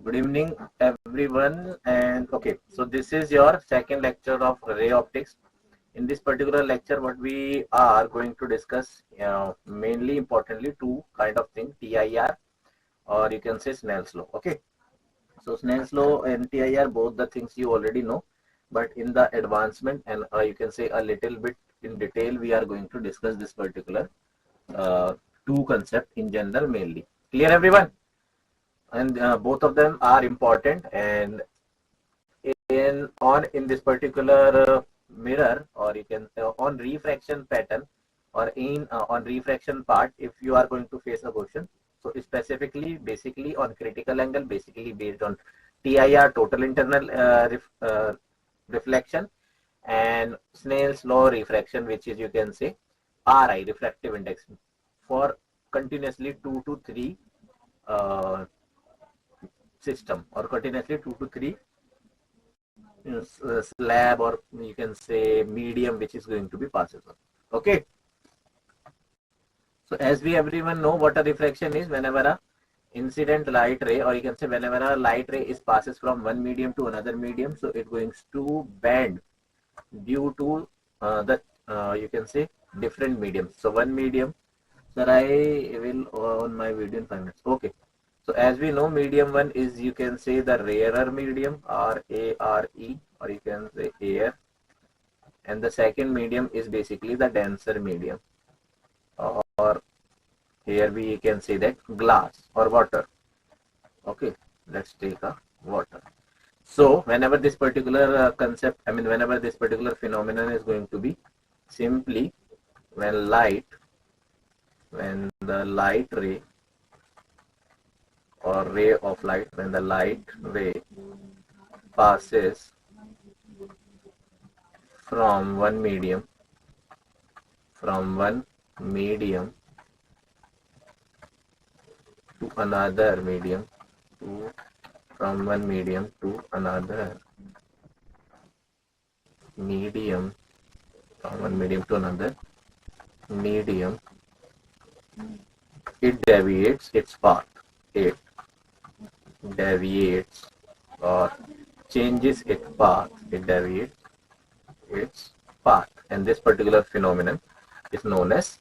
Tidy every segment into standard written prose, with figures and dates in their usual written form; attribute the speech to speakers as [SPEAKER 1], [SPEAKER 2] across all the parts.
[SPEAKER 1] Good evening, everyone. And okay, so this is your second lecture of ray optics. In this particular lecture, what we are going to discuss, mainly importantly, two kind of things: TIR, or you can say Snell's law. Okay, so Snell's law and TIR, both the things you already know, but in the advancement and you can say a little bit in detail, we are going to discuss this particular uh, two concept in general mainly. Clear, everyone? And both of them are important, and in this particular mirror, or you can on refraction pattern, or in on refraction part, if you are going to face a question, so specifically basically on critical angle, basically based on TIR, total internal reflection, and Snell's law refraction, which is you can say RI, refractive index, for continuously 2 to 3 uh, system, or continuously 2 to 3 slab, or you can say medium, which is going to be passes on. Okay, so as we everyone know what a refraction is, whenever a incident light ray, or you can say whenever a light ray is passes from one medium to another medium, so it going to bend due to the you can say different mediums. So one medium, sir, I will on my video in 5 minutes. Okay, so as we know, medium one is you can say the rarer medium, RARE, or you can say air, and the second medium is basically the denser medium, or here we can say that glass or water. Okay, let's take a water. So whenever this particular concept, I mean whenever this particular phenomenon is going to be simply when the light ray, or ray of light, when the light ray passes from one medium to another medium, from one medium to another medium, from one medium to another medium, it deviates its path. It deviates or changes its path. It deviates its path, and this particular phenomenon is known as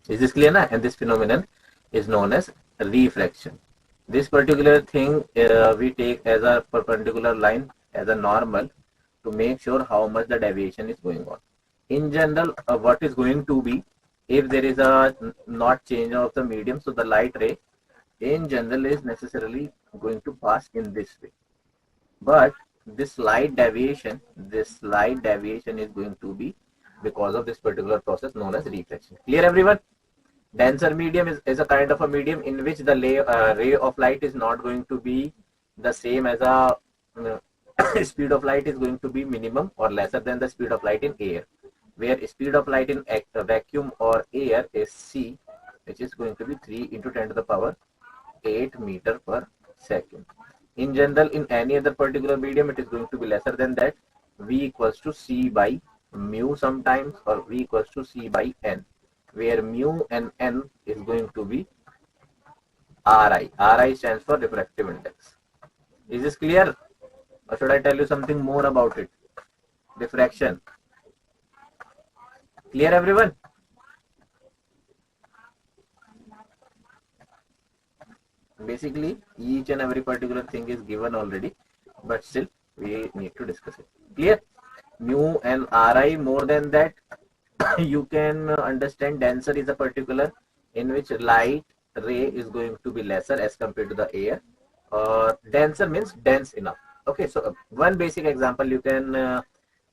[SPEAKER 1] is this clear now? And this phenomenon is known as refraction. This particular thing we take as a perpendicular line, as a normal, to make sure how much the deviation is going on. In general, what is going to be, if there is a not change of the medium, so the light ray in general is necessarily going to pass in this way. But this slight deviation is going to be because of this particular process known as refraction. Clear, everyone? Denser medium is a kind of a medium in which the ray of light is not going to be the same as a speed of light is going to be minimum or lesser than the speed of light in air, where speed of light in vacuum or air is c, which is going to be 3 into 10 to the power 8 meter per second. In general, in any other particular medium, it is going to be lesser than that. V equals to c by mu sometimes, or V equals to c by n, where mu and n is going to be RI. RI stands for refractive index. Is this clear? Or should I tell you something more about it? Diffraction. Clear, everyone? Basically, each and every particular thing is given already, but still we need to discuss it. Clear? Mu and RI. More than that, you can understand denser is a particular in which light ray is going to be lesser as compared to the air. Denser means dense enough. Okay, so one basic example you can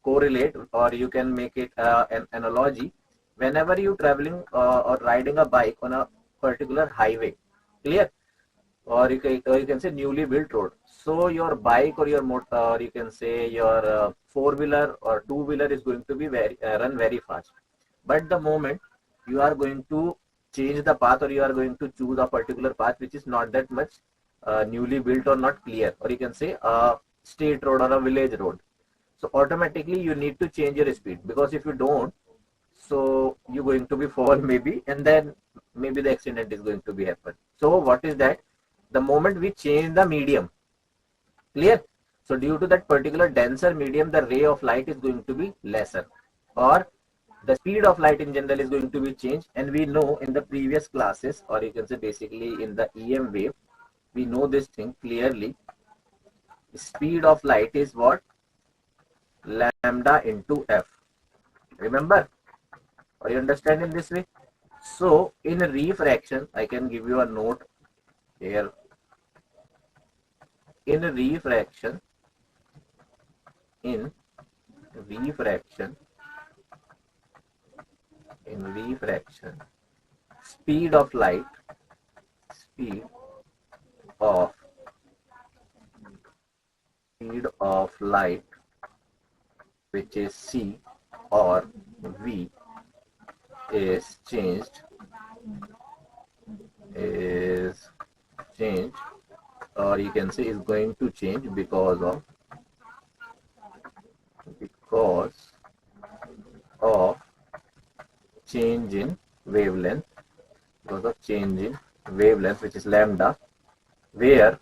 [SPEAKER 1] correlate, or you can make it an analogy. Whenever you traveling or riding a bike on a particular highway, clear, or you can say newly built road, so your bike or your motor, or you can say your four-wheeler or two-wheeler is going to be run very fast. But the moment you are going to change the path, or you are going to choose a particular path which is not that much newly built or not clear, or you can say a state road or a village road, so automatically you need to change your speed, because if you don't, so you're going to be fall maybe, and then maybe the accident is going to be happen. So what is that? the moment we change the medium. Clear? So due to that particular denser medium, the ray of light is going to be lesser, or the speed of light in general is going to be changed. And we know in the previous classes, or you can say basically in the EM wave, we know this thing clearly. Speed of light is what? Lambda into f. Remember? Are you understand in this way? So in refraction, I can give you a note here. In refraction, in refraction, speed of light, speed of light, which is c or v, is changed, or you can say is going to change because of change in wavelength, which is lambda, where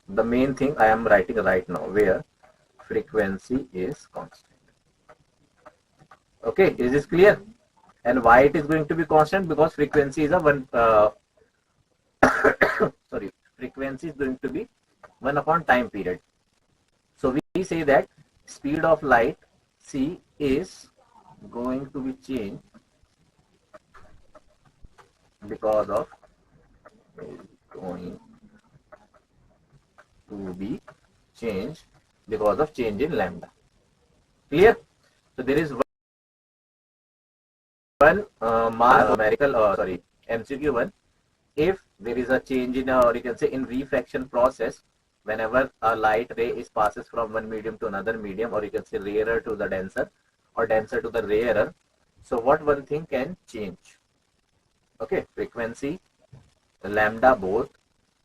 [SPEAKER 1] the main thing I am writing right now, where frequency is constant. Okay, is this clear? And why it is going to be constant? Because frequency is a one frequency is going to be 1 upon time period. So we say that speed of light c is going to be changed because of change in lambda. Clear? So there is one numerical MCQ one. If there is a change in or you can say in refraction process, whenever a light ray is passes from one medium to another medium, or you can say rarer to the denser or denser to the rarer, so what one thing can change? Okay, frequency, lambda, both,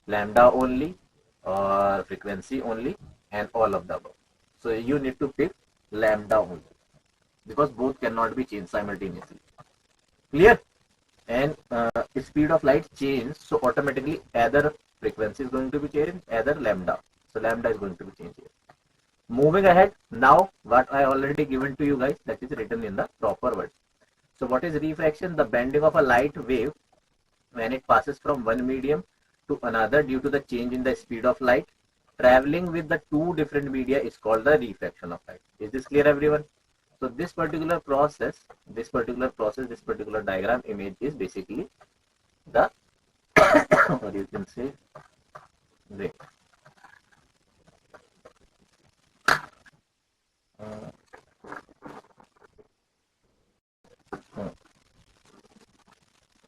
[SPEAKER 1] lambda only or frequency only, and all of the above. So you need to pick lambda only, because both cannot be changed simultaneously. Clear? And speed of light change, so automatically either frequency is going to be changed, either lambda. So lambda is going to be changed here. Moving ahead, now what I already given to you guys, that is written in the proper words. So what is refraction? The bending of a light wave when it passes from one medium to another due to the change in the speed of light traveling with the two different media is called the refraction of light. Is this clear, everyone? So this particular diagram image is basically the or you can say ray.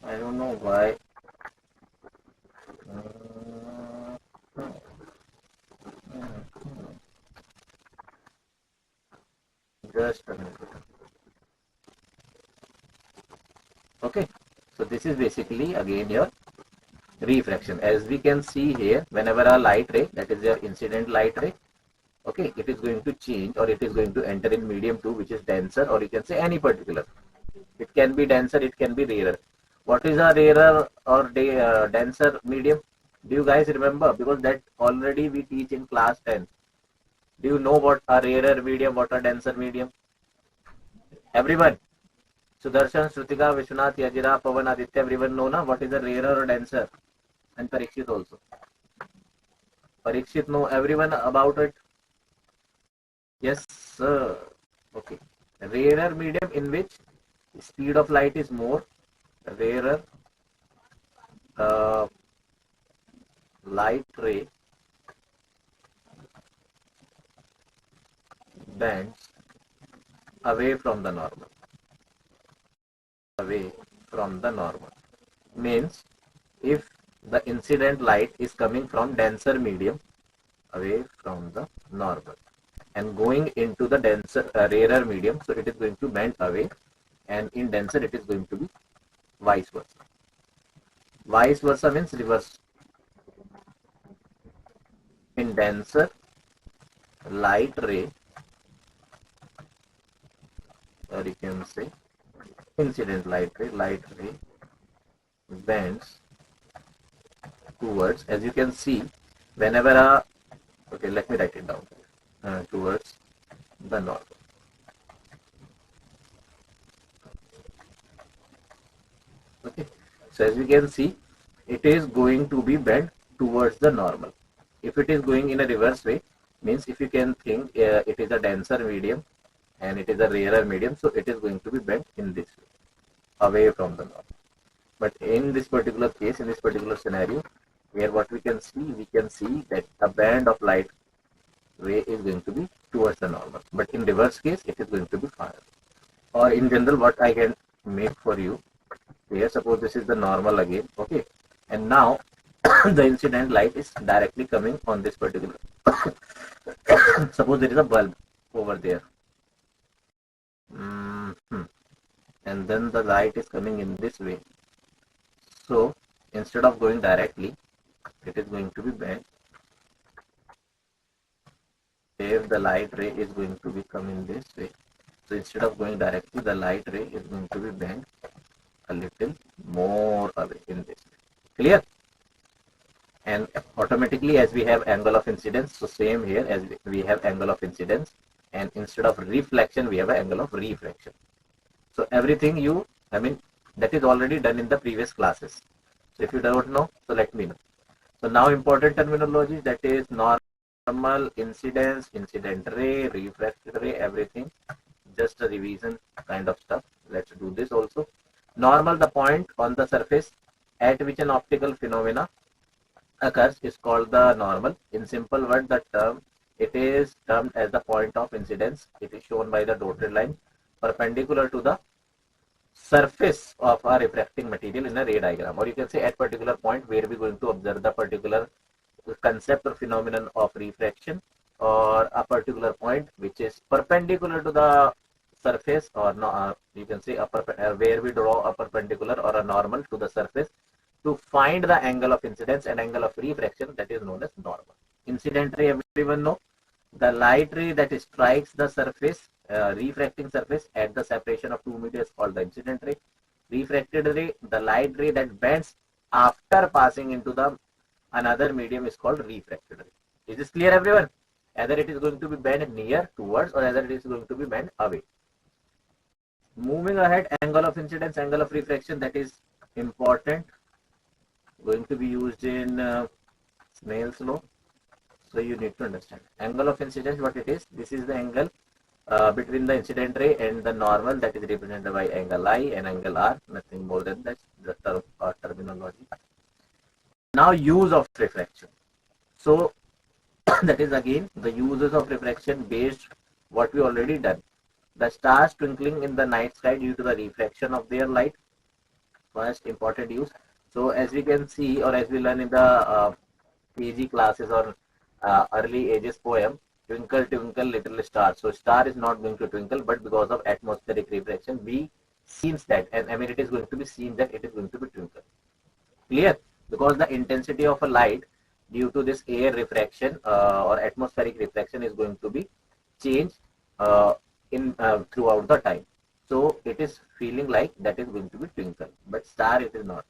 [SPEAKER 1] I don't know why. Just a minute. Okay, so this is basically again your refraction. As we can see here, whenever a light ray, that is your incident light ray, okay, it is going to change or it is going to enter in medium 2, which is denser, or you can say any particular. It can be denser, it can be rarer. What is a rarer or denser medium? Do you guys remember? Because that already we teach in class 10. Do you know what a rarer medium, what a denser medium? Everyone? Sudarshan, Shrutika, Vishwanath, Yajira, Pavan, Aditya, everyone know na what is a rarer or denser? And Parikshit also. Parikshit know everyone about it? Yes, sir. Okay. Rarer medium in which speed of light is more, rarer light ray bends away from the normal. Means if the incident light is coming from denser medium away from the normal and going into the denser rarer medium, so it is going to bend away, and in denser it is going to be vice versa. Vice versa means reverse. In denser light ray, or you can say incident light ray bends towards, as you can see, whenever a, okay, let me write it down, towards the normal. Okay, so as you can see, it is going to be bent towards the normal. If it is going in a reverse way, means if you can think it is a denser medium and it is a rarer medium, so it is going to be bent in this way, away from the normal. But in this particular case, in this particular scenario, where what we can see that the band of light ray is going to be towards the normal. But in reverse case, it is going to be far. Or in general, what I can make for you here, suppose this is the normal again, okay, and now the incident light is directly coming on this particular. Suppose there is a bulb over there, and then the light is coming in this way. So instead of going directly, it is going to be bent. If the light ray is going to be coming this way, so instead of going directly, the light ray is going to be bent a little more away in this way. Clear? And automatically, as we have angle of incidence, so same here, as we have angle of incidence, and instead of reflection, we have an angle of refraction. So everything that is already done in the previous classes. So if you don't know, so let me know. So now important terminology, that is normal, incidence, incident ray, refracted ray, everything. Just a revision kind of stuff. Let's do this also. Normal, the point on the surface at which an optical phenomena occurs, is called the normal. In simple word, the term, it is termed as the point of incidence. It is shown by the dotted line perpendicular to the surface of a refracting material in a ray diagram, or you can say at particular point where we are going to observe the particular concept or phenomenon of refraction, or a particular point which is perpendicular to the surface, or no, you can say where we draw a perpendicular or a normal to the surface to find the angle of incidence and angle of refraction, that is known as normal. Incident ray, everyone know, the light ray that strikes the surface, refracting surface at the separation of 2 meters, called the incident ray. Refracted ray, the light ray that bends after passing into the another medium, is called refracted ray. Is this clear, everyone? Either it is going to be bent near towards, or either it is going to be bent away. Moving ahead, angle of incidence, angle of refraction, that is important, going to be used in Snell's law. So you need to understand angle of incidence, what it is. This is the angle between the incident ray and the normal, that is represented by angle I and angle R, nothing more than that, the terminology. Now use of refraction. So that is again the uses of refraction based what we already done. The stars twinkling in the night sky due to the refraction of their light, first important use. So as we can see, or as we learn in the PG classes or early ages poem, twinkle twinkle little star. So star is not going to twinkle, but because of atmospheric refraction, we seems that, and it is going to be seen that it is going to be twinkle. Clear? Because the intensity of a light due to this air refraction or atmospheric refraction is going to be changed throughout the time. So it is feeling like that is going to be twinkle, but star it is not.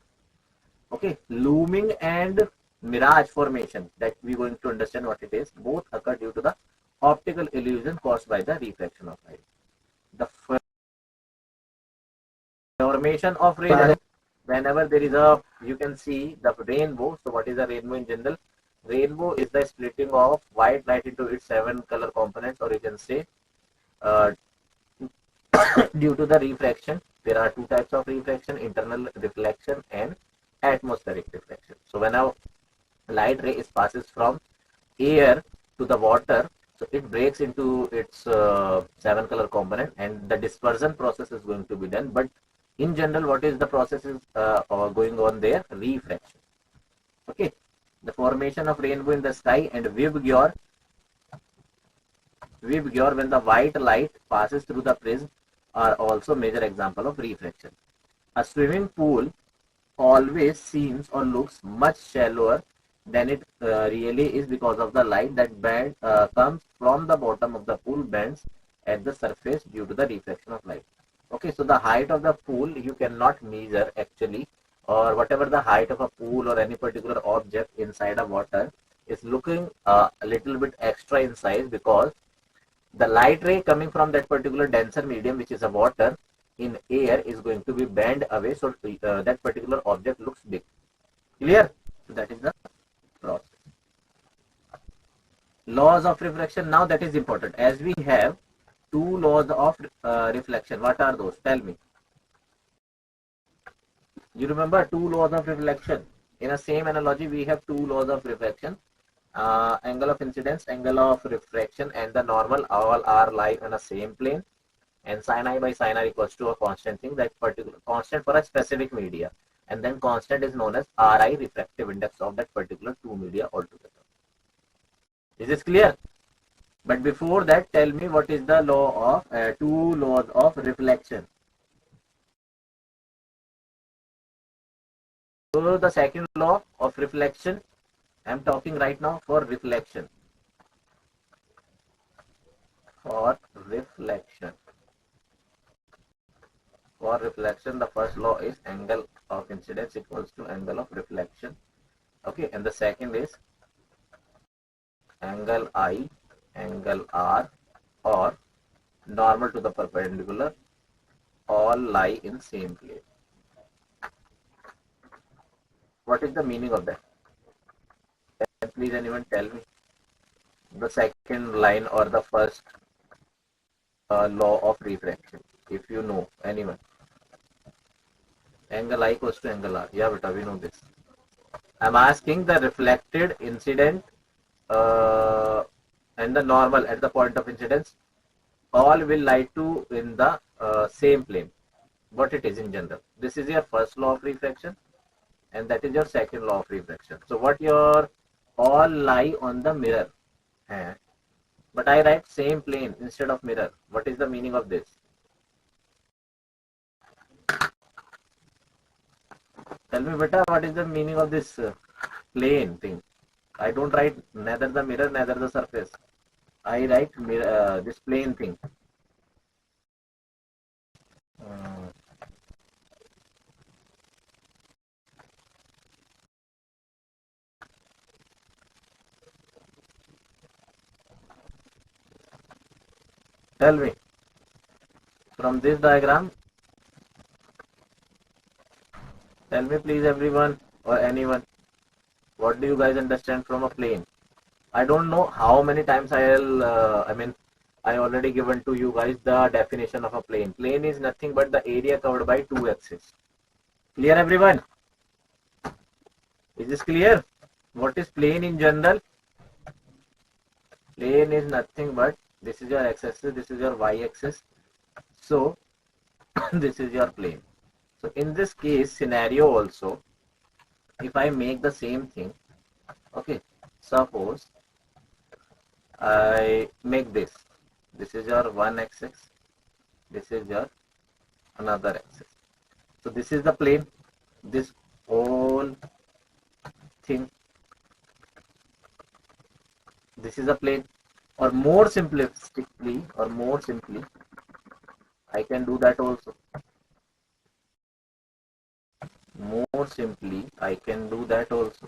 [SPEAKER 1] Okay, looming and mirage formation, that we are going to understand what it is. Both occur due to the optical illusion caused by the refraction of light. The formation of rainbow, whenever there is a, you can see the rainbow. So what is a rainbow in general? Rainbow is the splitting of white light into its 7 color components, or you can say due to the refraction. There are 2 types of refraction: internal reflection and atmospheric reflection. So when a light ray passes from air to the water, so it breaks into its 7 color component, and the dispersion process is going to be done. But in general, what is the process is going on there? Refraction. Okay, the formation of rainbow in the sky and vibgyor when the white light passes through the prism are also major example of refraction. A swimming pool always seems or looks much shallower than it really is because of the light that comes from the bottom of the pool bends at the surface due to the refraction of light. Okay, so the height of the pool you cannot measure actually, or whatever the height of a pool or any particular object inside a water is looking a little bit extra in size, because the light ray coming from that particular denser medium, which is a water, in air is going to be bent away, so that particular object looks big. Clear? So that is the process. Laws of refraction. Now that is important, as we have two laws of reflection. What are those? Tell me. You remember two laws of reflection? In a same analogy, we have two laws of refraction. Angle of incidence, angle of refraction, and the normal all are lie on a same plane. And sin I by sin R equals to a constant thing, that particular constant for a specific media. And then constant is known as Ri, refractive index of that particular two media altogether. Is this clear? But before that, tell me what is the law of two laws of reflection. So the second law of reflection, I am talking right now for reflection. For reflection. For reflection, the first law is angle of incidence equals to angle of reflection. Okay, and the second is angle I, angle R, or normal to the perpendicular, all lie in same plane. What is the meaning of that? Can please anyone tell me the second line or the first law of refraction, if you know, anyone? Angle I equals to angle R. Yeah, beta, we know this. I'm asking the reflected incident and the normal at the point of incidence, all will lie to in the same plane. What it is in general. This is your first law of refraction, and that is your second law of refraction. So what your all lie on the mirror, but I write same plane instead of mirror. What is the meaning of this? Tell me, beta, what is the meaning of this plane thing? I don't write neither the mirror, neither the surface. I write this plane thing. Tell me, from this diagram, tell me please everyone or anyone, what do you guys understand from a plane? I don't know how many times I already given to you guys the definition of a plane. Plane is nothing but the area covered by two axes. Clear everyone? Is this clear? What is plane in general? Plane is nothing but this is your x-axis, this is your y-axis. So this is your plane. So in this case scenario also, if I make the same thing, okay, suppose I make this. This is your one axis. This is your another axis. So this is the plane. This whole thing. This is a plane. Or more simplistically, or more simply, I can do that also. More simply, I can do that also.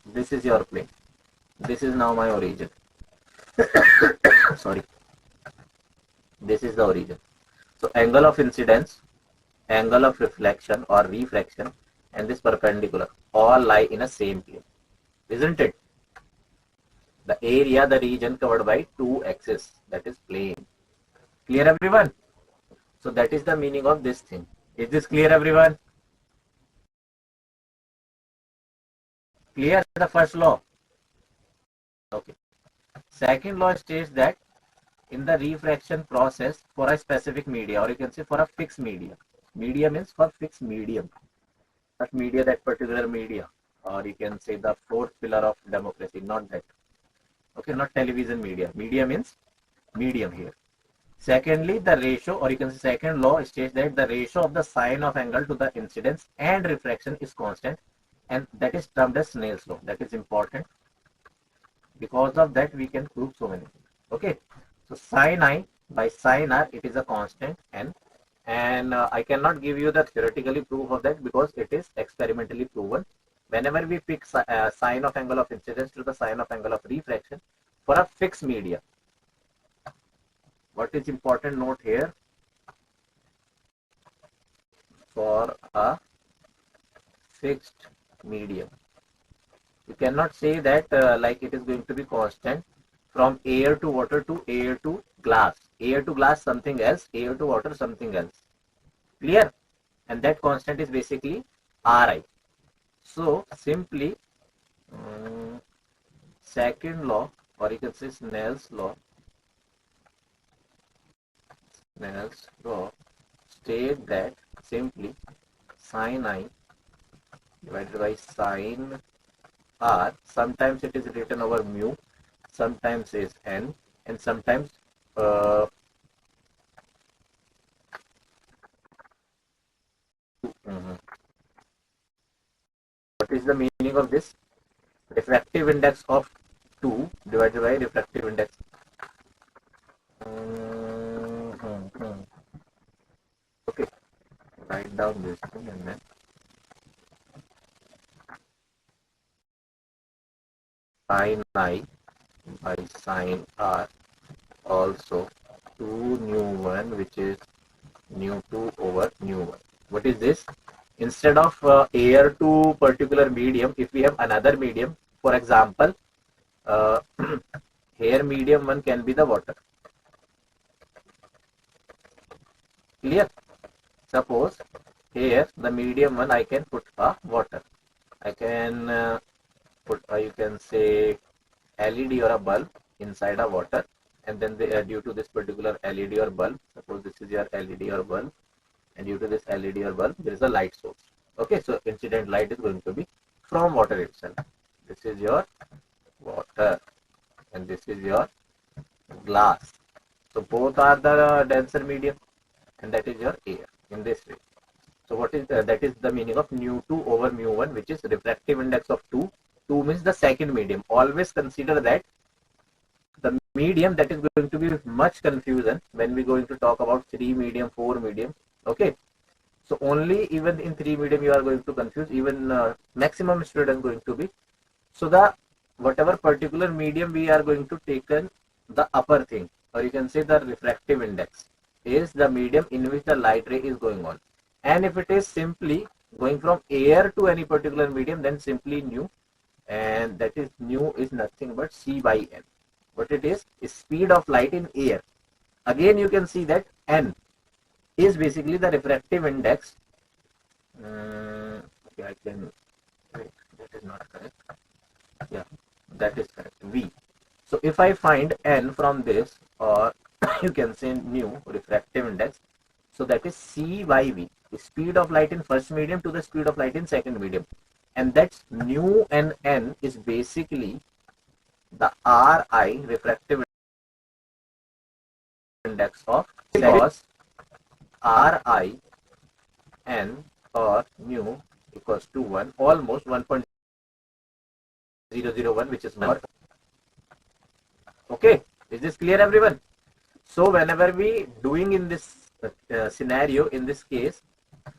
[SPEAKER 1] This is your plane. This is now my origin. Sorry. This is the origin. So angle of incidence, angle of reflection or refraction, and this perpendicular all lie in a same plane, isn't it? The area, the region covered by two axes, that is plane. Clear everyone? So that is the meaning of this thing. Is this clear everyone? Clear the first law? Okay. Second law states that in the refraction process for a specific media, or you can say for a fixed media. Media means for fixed medium. Not media, that particular media. Or you can say the fourth pillar of democracy, not that. Okay, not television media. Media means medium here. Secondly, the ratio, or you can say second law states that the ratio of the sine of angle to the incidence and refraction is constant, and that is termed as Snell's law. That is important. Because of that, we can prove so many things. Okay. So sin I by sin R, it is a constant n, and I cannot give you the theoretically proof of that because it is experimentally proven. Whenever we pick sine of angle of incidence to the sine of angle of refraction for a fixed medium, what is important note here? For a fixed medium, you cannot say that like it is going to be constant from air to water to air to glass. Air to glass something else, air to water something else. Clear? And that constant is basically Ri. So simply second law, or you can say Snell's law state that simply sin I divided by sin R, sometimes it is written over mu, sometimes is n, and sometimes what is the meaning of this? Refractive index of 2 divided by refractive index. Okay, write down this thing and then sin I by sin R, also 2 nu 1, which is nu 2 over nu 1. What is this? Instead of air to particular medium, if we have another medium, for example, here medium 1 can be the water. Clear? Suppose here the medium 1 I can put a water. I can put you can say LED or a bulb inside a water, and then due to this particular LED or bulb, suppose this is your LED or bulb, and due to this LED or bulb there is a light source. Okay, so incident light is going to be from water itself. This is your water and this is your glass. So both are the denser medium, and that is your air in this way. So what is that is the meaning of mu 2 over mu 1, which is refractive index of 2. 2 means the second medium. Always consider that the medium that is going to be much confusion when we going to talk about 3 medium, 4 medium. Okay, so only even in 3 medium you are going to confuse, even maximum student going to be. So the whatever particular medium we are going to take the upper thing, or you can say the refractive index, is the medium in which the light ray is going on. And if it is simply going from air to any particular medium, then simply nu, and that is nu is nothing but C by n. What it is speed of light in air. Again you can see that n is basically the refractive index. Okay, I can wait, that is not correct. Yeah, that is correct, V. So if I find n from this, or you can say nu refractive index, so that is C by V, the speed of light in first medium to the speed of light in second medium, and that's nu and n is basically the Ri refractive index of, because Ri n or nu equals to 1, almost 1.001, which is not. Okay, is this clear everyone? So whenever we doing in this scenario, in this case,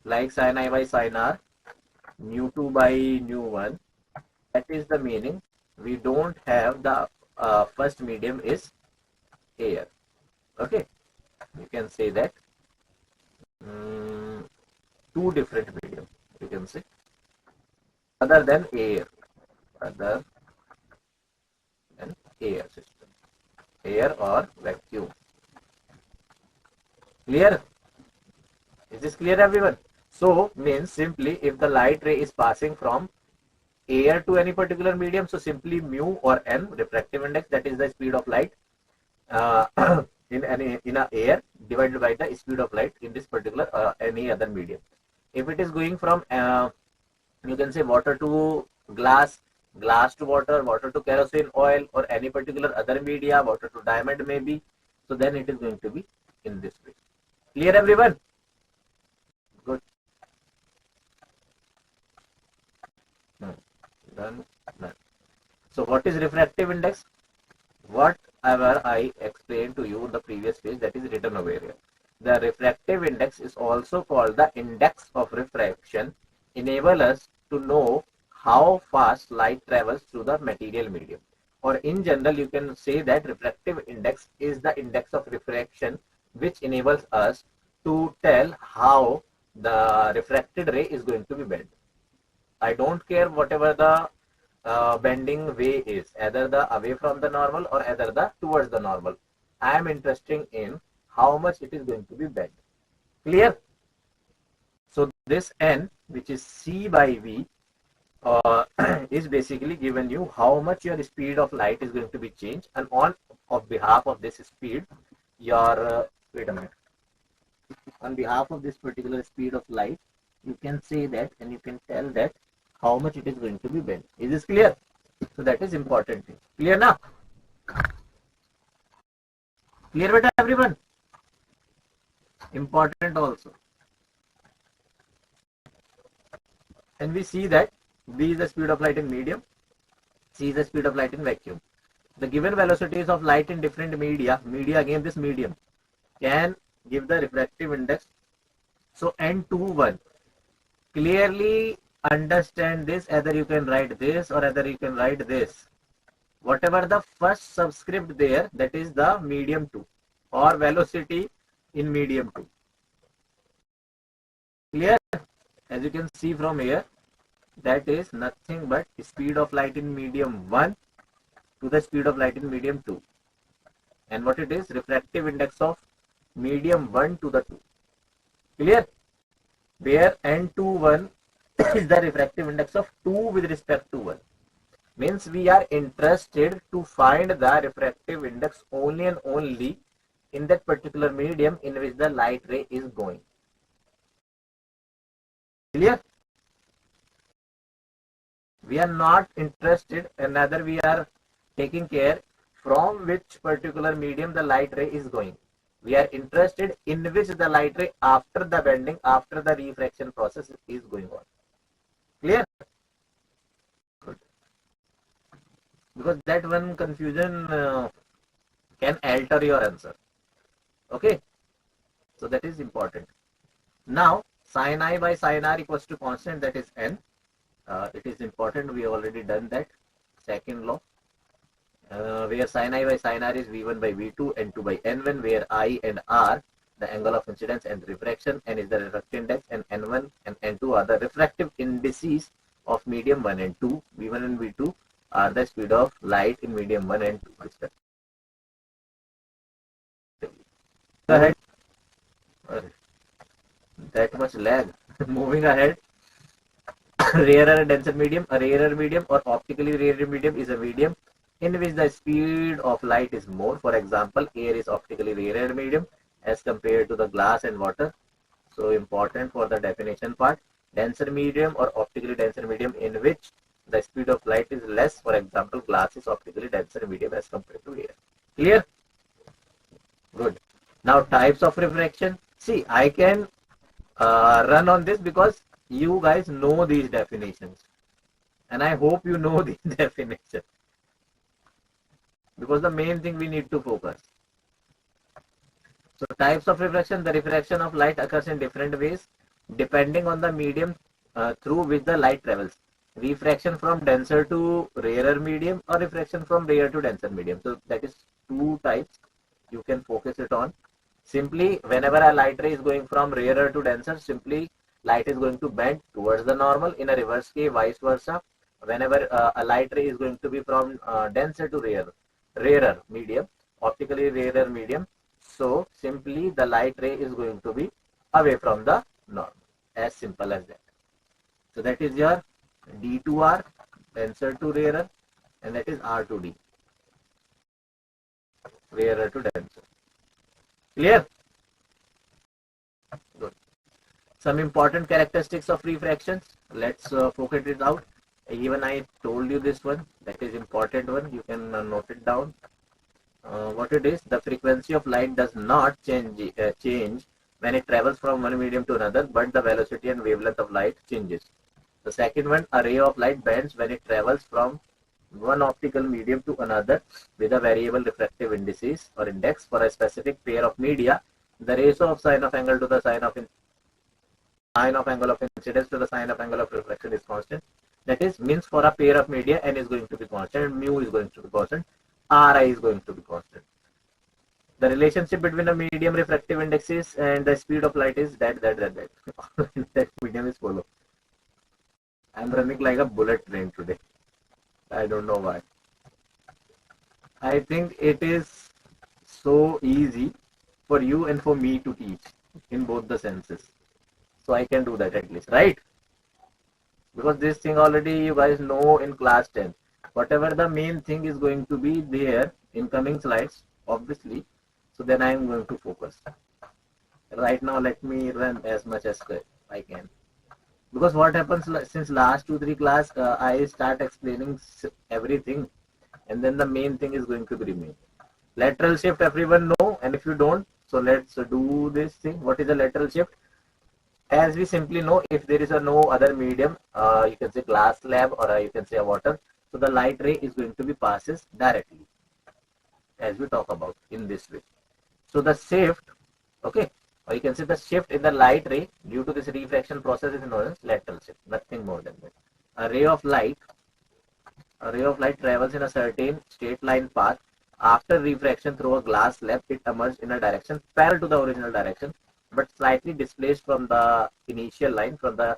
[SPEAKER 1] like sin I by sin R, nu 2 by nu 1, that is the meaning we don't have the first medium is air. Okay, you can say that two different medium, you can say, other than air, other than air system, air or vacuum. Clear? Is this clear everyone? So means simply if the light ray is passing from air to any particular medium, so simply mu or n refractive index, that is the speed of light uh, in a air divided by the speed of light in this particular any other medium. If it is going from you can say water to glass, glass to water, water to kerosene oil, or any particular other media, water to diamond maybe, so then it is going to be in this way. Clear everyone? Good. Done. So what is refractive index? Whatever I explained to you previous phase, that is written over here. The refractive index is also called the index of refraction, enable us to know how fast light travels through the material medium. Or in general, you can say that refractive index is the index of refraction which enables us to tell how the refracted ray is going to be bent. I don't care whatever the bending way is, either the away from the normal or either the towards the normal. I am interested in how much it is going to be bent. Clear? So this N, which is C by V, is basically given you how much your speed of light is going to be changed, and on behalf of this speed, your wait a minute. On behalf of this particular speed of light, you can say that and you can tell that how much it is going to be bent. Is this clear? So that is important thing. Clear now? Clear with everyone? Important also. And we see that V is the speed of light in medium, C is the speed of light in vacuum. The given velocities of light in different media again this medium, can give the refractive index. So N21, clearly understand this, either you can write this or either you can write this. Whatever the first subscript there, that is the medium 2 or velocity in medium 2. Clear? As you can see from here, that is nothing but speed of light in medium 1 to the speed of light in medium 2. And what it is? Refractive index of medium 1 to the 2. Clear? Where N21 is the refractive index of 2 with respect to 1. Means we are interested to find the refractive index only and only in that particular medium in which the light ray is going. Clear? We are not interested, and rather we are taking care from which particular medium the light ray is going. We are interested in which the light ray after the bending, after the refraction process is going on. Clear? Good. Because that one confusion can alter your answer. Okay? So that is important. Now, sin I by sin R equals to constant, that is N. It is important, we have already done that. Second law. Where sin I by sin R is V1 by V2, N2 by N1, where I and R, the angle of incidence and refraction, N is the refractive index, and N1 and N2 are the refractive indices of medium 1 and 2. V1 and V2 are the speed of light in medium 1 and 2. Go ahead. That much lag. Moving ahead. Rarer and denser medium. A rarer medium or optically rarer medium is a medium in which the speed of light is more. For example, air is optically rarer medium as compared to the glass and water. So important for the definition part. Denser medium or optically denser medium in which the speed of light is less. For example, glass is optically denser medium as compared to air. Clear? Good. Now types of refraction. See, I can run on this because you guys know these definitions, and I hope you know these definitions, because the main thing we need to focus. So types of refraction. The refraction of light occurs in different ways depending on the medium through which the light travels. Refraction from denser to rarer medium or refraction from rare to denser medium. So that is two types. You can focus it on. Simply, whenever a light ray is going from rarer to denser, simply light is going to bend towards the normal. In a reverse case, vice versa. Whenever a light ray is going to be from denser to rarer medium, optically rarer medium, so simply the light ray is going to be away from the normal. As simple as that. So that is your D to R, denser to rarer, and that is R to D, rarer to denser. Clear? Good. Some important characteristics of refractions. Let's focus it out. Even I told you this one. That is important one. You can note it down. What it is? The frequency of light does not change when it travels from one medium to another, but the velocity and wavelength of light changes. The second one, a ray of light bends when it travels from one optical medium to another with a variable refractive indices or index for a specific pair of media, the ratio of sine of angle to the sine of angle of incidence to the sine of angle of reflection is constant. That is, means for a pair of media, n is going to be constant, mu is going to be constant, ri is going to be constant. The relationship between a medium refractive indices and the speed of light is that. That medium is follow. I'm running like a bullet train today. I don't know why. I think it is so easy for you and for me to teach in both the senses. So I can do that at least, right? Because this thing already you guys know in class 10. Whatever the main thing is going to be there in coming slides, obviously. So then I am going to focus. Right now, let me run as much as I can. Because what happens since last 2-3 class, I start explaining everything, and then the main thing is going to be remain. Lateral shift, everyone know, and if you don't, so let's do this thing. What is a lateral shift? As we simply know, if there is a no other medium, you can say glass slab or you can say a water, so the light ray is going to be passes directly, as we talk about in this way. So the shift, okay, or you can say the shift in the light ray due to this refraction process is known as lateral shift, nothing more than that. A ray of light travels in a certain straight line path. After refraction through a glass slab, it emerges in a direction parallel to the original direction, but slightly displaced from the initial line, from the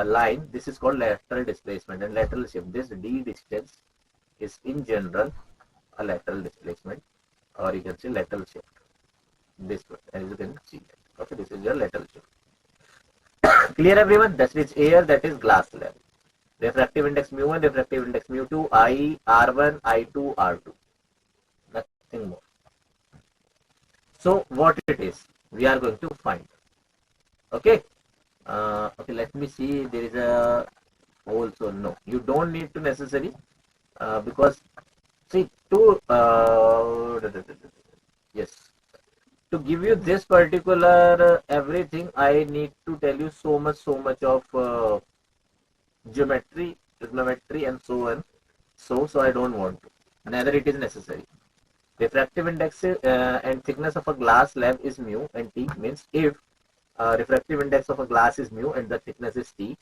[SPEAKER 1] line. This is called lateral displacement and lateral shift. This d distance is in general a lateral displacement, or you can say lateral shift. This one, as you can see. Okay, this is your lateral shift. Clear everyone? That is air, that is glass slab. Refractive index mu1, refractive index mu2, I, R1, I2, R2. Nothing more. So what it is, we are going to find. Okay. Okay, let me see. There is a also no. You don't need to necessarily because see to yes, to give you this particular everything, I need to tell you so much of geometry, trigonometry, and so on. So I don't want to. Neither it is necessary. Refractive index and thickness of a glass slab is mu and t, means if refractive index of a glass is mu and the thickness is t,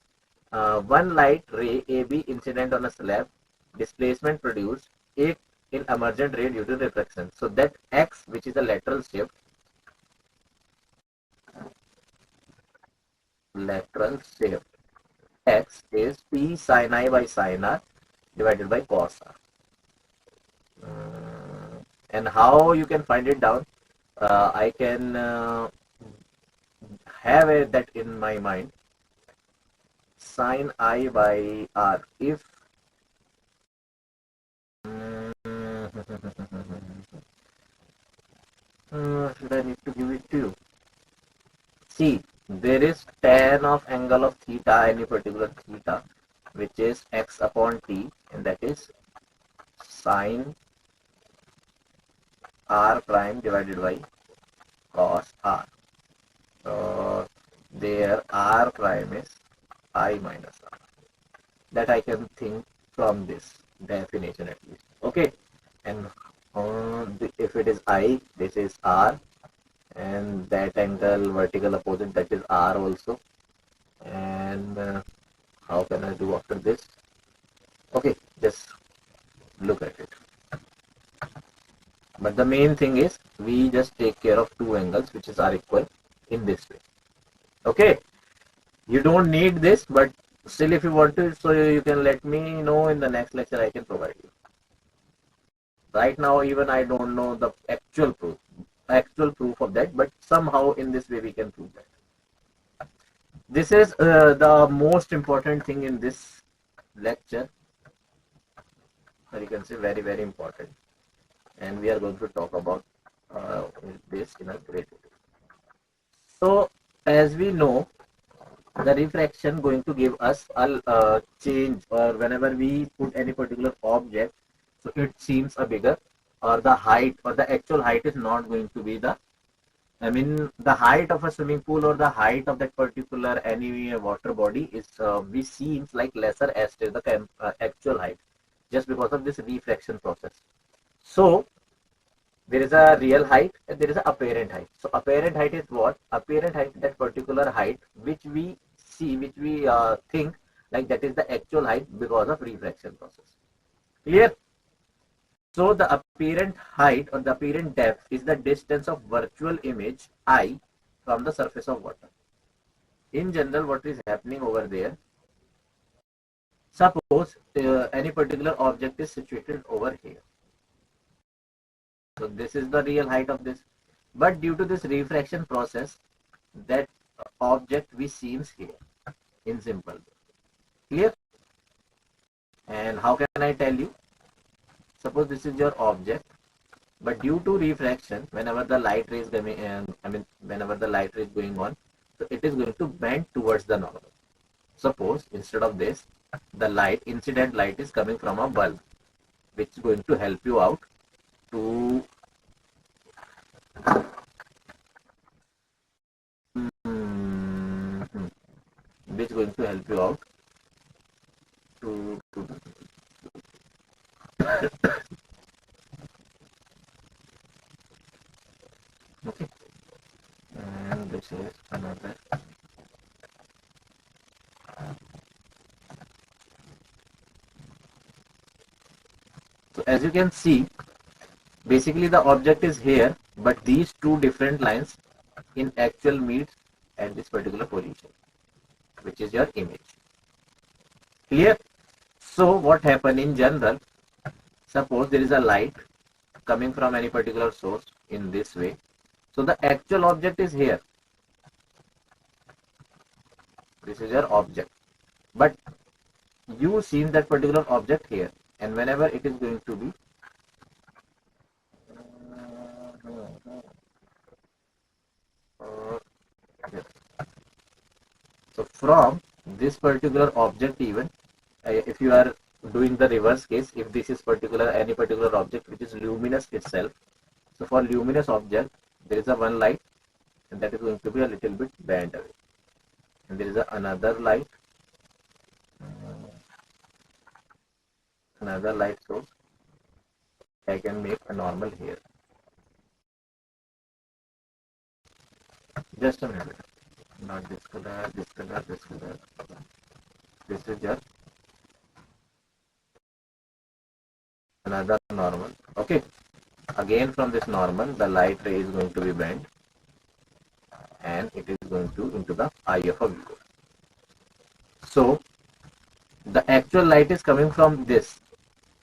[SPEAKER 1] one light ray AB incident on a slab, displacement produced, it in emergent ray due to refraction. So that x, which is the lateral shift, x is p sin I by sin r divided by cos r. And how you can find it down? I can have that in my mind. Sin I by r. If should I need to give it to you? See, there is tan of angle of theta, any particular theta, which is x upon t, and that is sin r prime divided by cos r. So there r prime is I minus r. That I can think from this definition at least. Okay, and if it is I, this is r, and that angle vertical opposite, that is r also. And how can I do after this? Okay, just look at it. But the main thing is we just take care of two angles which are equal in this way. Okay, you don't need this, but still if you want to, so you can let me know in the next lecture, I can provide you. Right now even I don't know the actual proof of that, but somehow in this way we can prove that. This is the most important thing in this lecture, or you can say very important, and we are going to talk about this in a great way. So as we know, the refraction going to give us a change, or whenever we put any particular object, so it seems a bigger, or the height or the actual height is not going to be the, I mean the height of a swimming pool or the height of that particular any water body is we seems like lesser as to the actual height. just because of this refraction process. So there is a real height and there is an apparent height. So apparent height is what? Apparent height is that particular height which we see, which we think like that is the actual height because of refraction process. Clear? So the apparent height or the apparent depth is the distance of virtual image I from the surface of water. In general, what is happening over there? Suppose any particular object is situated over here. So this is the real height of this. But due to this refraction process, that object we seems here in simple. Clear? And how can I tell you? Suppose this is your object, but due to refraction, whenever the light ray is coming, whenever the light ray is going on, so it is going to bend towards the normal. Suppose instead of this, the light, incident light is coming from a bulb, which is going to help you out to which is going to help you out to okay, and this is another. So as you can see, basically the object is here, but these two different lines in actual meets at this particular position, which is your image. Clear? So what happened in general, suppose there is a light coming from any particular source in this way. So the actual object is here. This is your object. But you see that particular object here. And whenever it is going to be so from this particular object, even if you are doing the reverse case, if this is any particular object which is luminous itself, so for luminous object there is a one light and that is going to be a little bit bent away, and there is another light source. I can make a normal here. Just a minute. Not this color, this color, this color. This is just another normal. Okay. Again from this normal, the light ray is going to be bent and it is going to into the eye of a viewer. So the actual light is coming from this,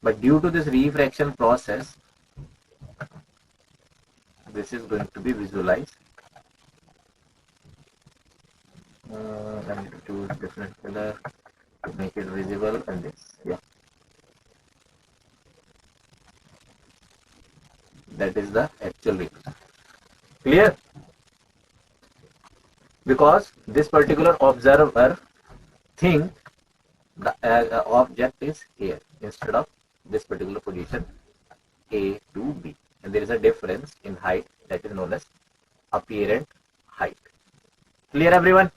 [SPEAKER 1] but due to this refraction process, this is going to be visualized. I need to choose different color to make it visible, and this, yeah, that is the actual refraction. Clear? Because this particular observer think the object is here instead of this particular position A to B, and there is a difference in height that is known as apparent height. Clear, everyone?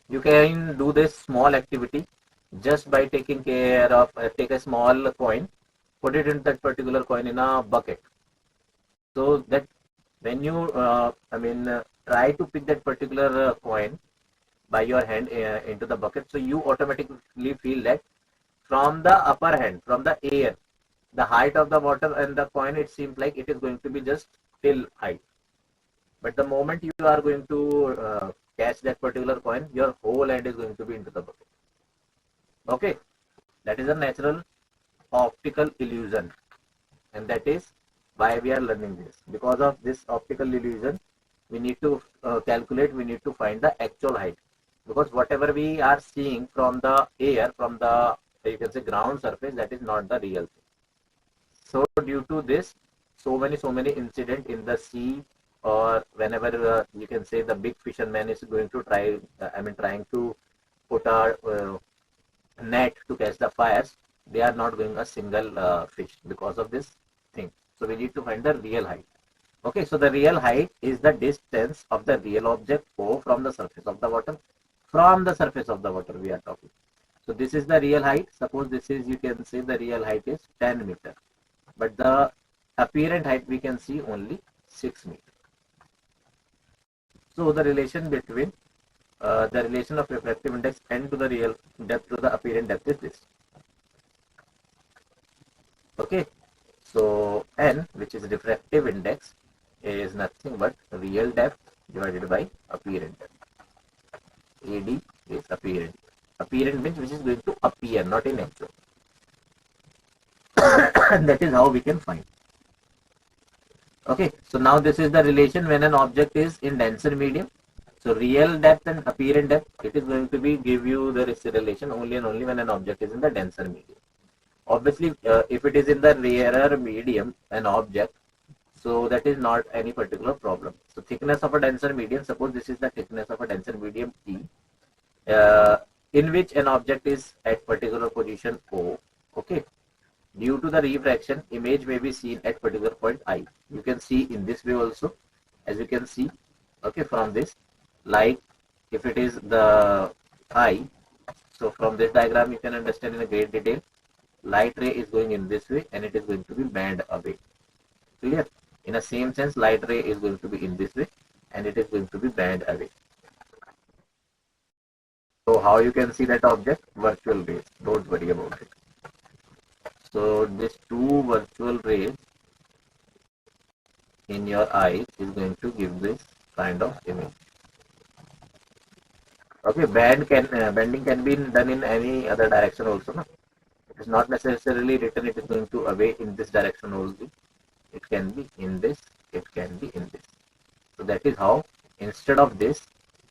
[SPEAKER 1] You can do this small activity just by taking care of take a small coin, put it in that particular coin in a bucket, so that when you try to pick that particular coin by your hand into the bucket, so you automatically feel that from the upper hand, from the air, the height of the water and the coin, it seems like it is going to be just till height. But the moment you are going to catch that particular coin, your whole hand is going to be into the bucket. Okay, that is a natural optical illusion, and that is why we are learning this. Because of this optical illusion, we need to calculate, we need to find the actual height, because whatever we are seeing from the air, from the, you can say, ground surface, that is not the real thing. So due to this, so many incident in the sea, or whenever you can say the big fisherman is going to trying to put a net to catch the fires, they are not going a single fish because of this thing. So we need to find the real height. Okay, so the real height is the distance of the real object O from the surface of the water. From the surface of the water we are talking. So this is the real height. Suppose this is, you can say the real height is 10 meter, but the apparent height we can see only 6 meter. So the relation between the relation of refractive index n to the real depth to the apparent depth is this. Okay, so n, which is refractive index, is nothing but real depth divided by apparent depth. AD is apparent. Apparent means which is going to appear, not in actual. And that is how we can find. Okay, so now this is the relation when an object is in denser medium. So real depth and apparent depth, it is going to be give you the relation only and only when an object is in the denser medium. Obviously, if it is in the rarer medium, an object, so that is not any particular problem. So thickness of a denser medium, suppose this is the thickness of a denser medium E, in which an object is at particular position O. Okay, due to the refraction, image may be seen at particular point I. You can see in this way also, as you can see, okay, from this, like if it is the I, so from this diagram you can understand in a great detail, light ray is going in this way and it is going to be bent away. Clear? In the same sense, light ray is going to be in this way and it is going to be bent away. So how you can see that object? Virtual rays. Don't worry about it. So this two virtual rays in your eye is going to give this kind of image. Okay, bending can be done in any other direction also. No? It is not necessarily written it is going to away in this direction only. It can be in this, it can be in this. So that is how, instead of this,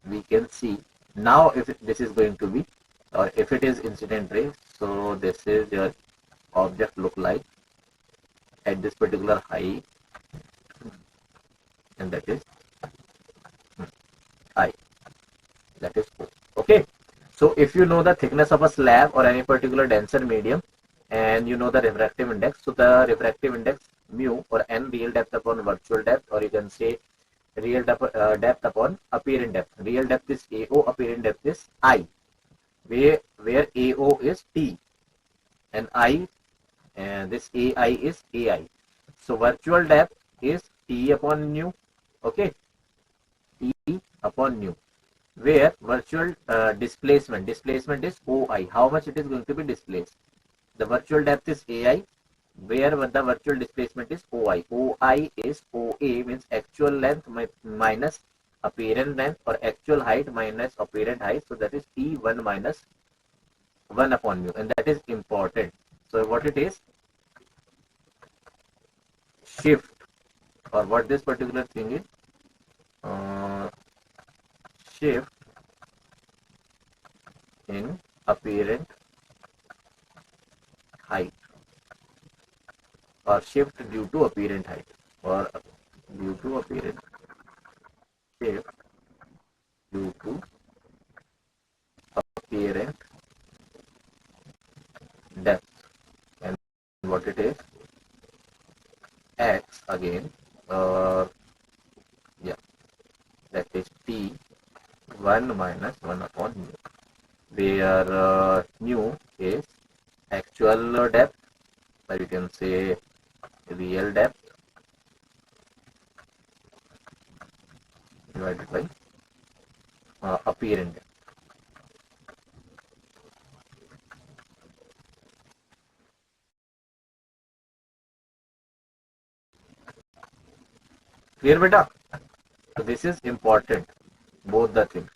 [SPEAKER 1] we can see now if this is going to be, or if it is incident ray, so this is your object look like at this particular height, and that is I, that is O. Okay, so if you know the thickness of a slab or any particular denser medium, and you know the refractive index, so the refractive index mu or n, real depth upon virtual depth, or you can say real depth upon apparent depth. Real depth is AO, apparent depth is I, where AO is T and I, and this AI is AI. So virtual depth is T upon nu. Okay, T upon nu, where virtual displacement is OI. How much it is going to be displaced? The virtual depth is AI, where the virtual displacement is OI. OI is OA, means actual length minus apparent length, or actual height minus apparent height. So that is T1 minus 1 upon mu, and that is important. So what it is? Shift, or what this particular thing is? Shift in apparent height, or shift due to apparent height, or due to apparent shift due to apparent depth, and what it is? X again, or yeah, that is T1 minus 1 upon mu, where mu is actual depth, or you can say real depth, divided by apparent depth. Clear, beta? So this is important, both the things.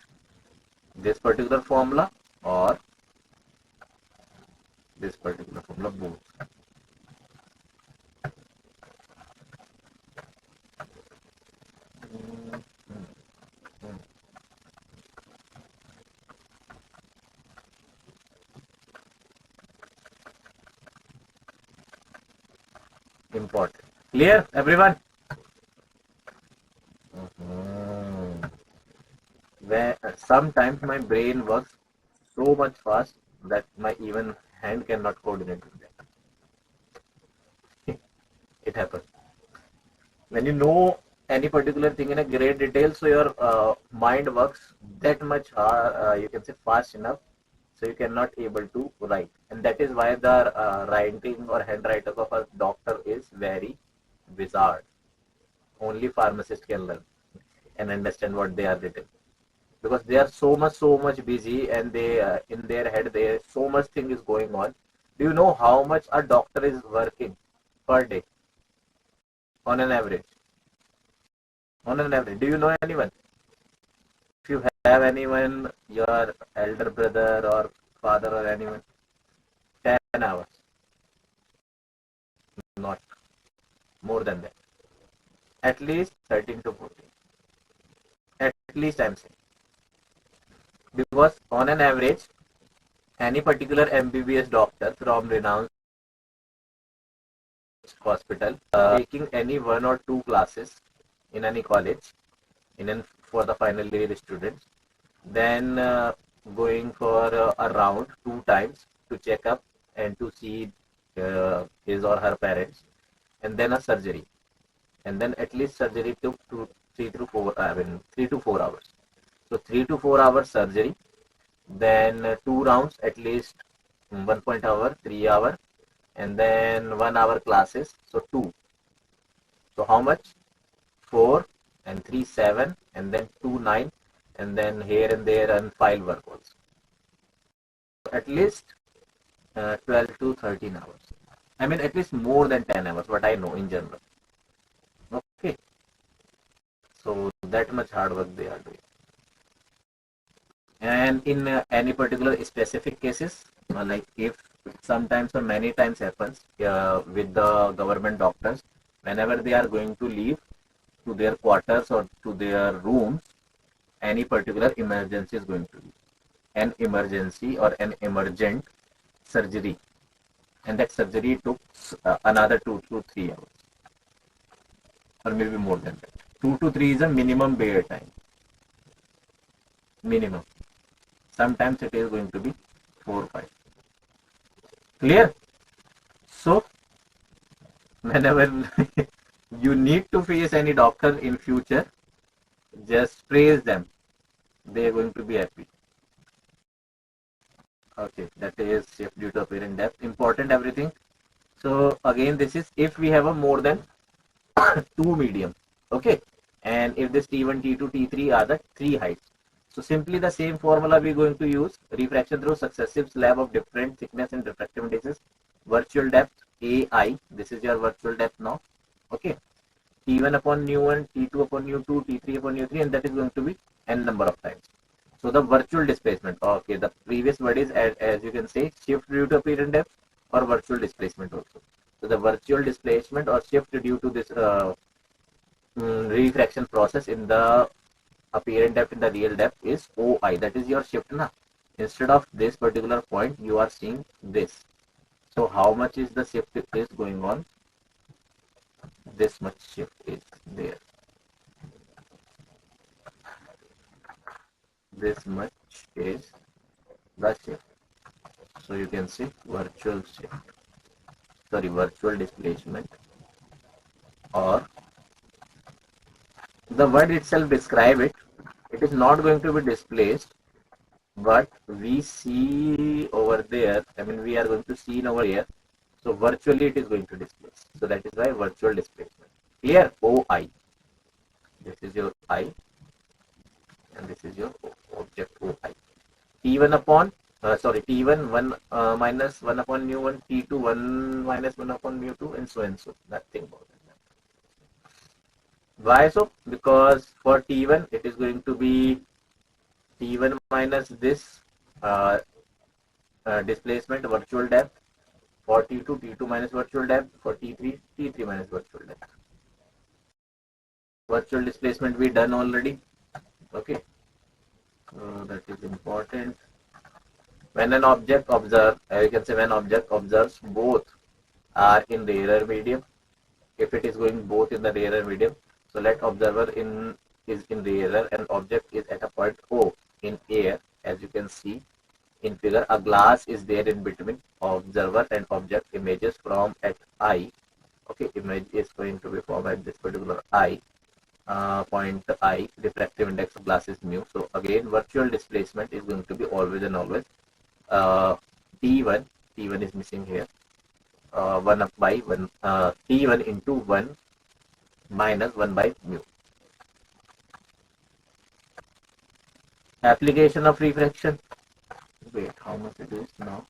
[SPEAKER 1] This particular formula or this particular formula, both. Important. Clear, everyone? Where sometimes my brain works so much fast that my even hand cannot coordinate with that. It happens. When you know any particular thing in a great detail, so your mind works that much, you can say, fast enough. so you cannot able to write, and that is why the writing or handwriting of a doctor is very bizarre. Only pharmacist can learn and understand what they are written, because they are so much busy, and they in their head there so much thing is going on. Do you know how much a doctor is working per day on an average? On an average, do you know anyone? If you have anyone, your elder brother or father or anyone, 10 hours, not more than that. At least 13 to 14. At least I'm saying. Because on an average, any particular MBBS doctor from renowned hospital taking any one or two classes in any college for the final year students, then going for a round two times to check up and to see his or her parents, and then a surgery, and then at least surgery took 3 to 4 hours. So 3 to 4 hours surgery, then 2 rounds at least 1.5 hour, 3 hour, and then 1 hour classes. So 2. So how much? 4 and 3 7, and then 2 9, and then here and there and file work also. At least 12 to 13 hours. I mean at least more than 10 hours, what I know in general. Okay. So that much hard work they are doing. And in any particular specific cases, like if sometimes or many times happens with the government doctors, whenever they are going to leave to their quarters or to their rooms, any particular emergency is going to be an emergency or an emergent surgery, and that surgery took another 2 to 3 hours, or maybe more than that. 2 to 3 is a minimum bear time. Minimum. Sometimes it is going to be 4 or 5. Clear? So, whenever you need to face any doctor in future, just praise them. They are going to be happy. Okay, that is shift due to apparent depth. Important everything. So again, this is if we have a more than 2 medium. Okay, and if this T1, T2, T3 are the 3 heights. So simply the same formula we are going to use: refraction through successive slab of different thickness and refractive indices, virtual depth AI. This is your virtual depth now. Okay, T1 upon nu1, T2 upon nu2, T3 upon nu3, and that is going to be n number of times. So the virtual displacement. Okay, the previous word is as you can say shift due to apparent depth or virtual displacement also. So the virtual displacement or shift due to this refraction process in the apparent depth in the real depth is OI. That is your shift na. Instead of this particular point, you are seeing this. So how much is the shift is going on? This much shift is there. This much is the shift. So you can see virtual shift. Sorry, virtual displacement, or the word itself describe it. It is not going to be displaced, but we see over there. I mean, we are going to see over here. So virtually it is going to displace. So that is why virtual displacement. Clear? OI. This is your I, and this is your object OI. T1 upon T1 1 minus 1 upon mu1, T2 1 minus 1 upon mu2, and so and so. Nothing more than that. Why so? Because for T1 it is going to be T1 minus this displacement virtual depth. For T2, T2 minus virtual depth. For T3, T3 minus virtual depth. Virtual displacement we done already. Okay. So that is important. When an object observes, you can say when object observes both are in rarer medium. If it is going both in the rarer medium, so let observer is in rarer and object is at a point O in air. As you can see in figure, a glass is there in between observer and object. Images from at I. Okay, image is going to be formed at this particular I. Point I, refractive index of glass is mu. So again, virtual displacement is going to be always and always uh, T1, T1 is missing here, 1 up by 1, T1 into 1 minus 1 by mu. Application of refraction. Wait, how much it is now?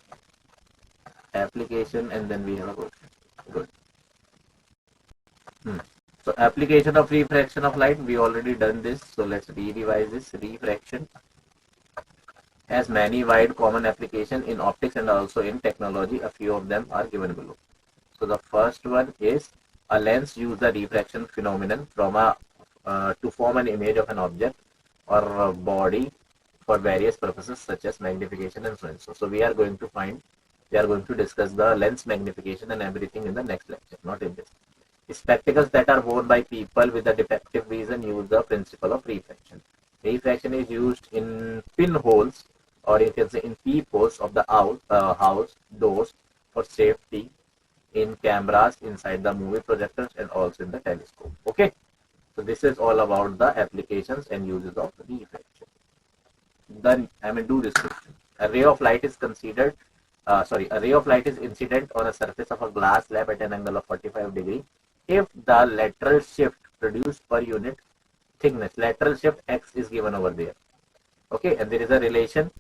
[SPEAKER 1] Application, and then we have a question. Good. So application of refraction of light, we already done this. So let's re-revise this. Refraction has many wide common application in optics and also in technology. A few of them are given below. So the first one is a lens use the refraction phenomenon from to form an image of an object or a body for various purposes such as magnification and so on. So we are going to discuss the lens magnification and everything in the next lecture, not in this. Spectacles that are worn by people with a defective vision use the principle of refraction. Refraction is used in pinholes, or you can say in peepholes of the house doors for safety, in cameras inside the movie projectors, and also in the telescope. Okay, so this is all about the applications and uses of refraction. Then I will do this question. A ray of light is a ray of light is incident on a surface of a glass slab at an angle of 45 degree if the lateral shift produced per unit thickness, lateral shift x is given over there. Okay, and there is a relation.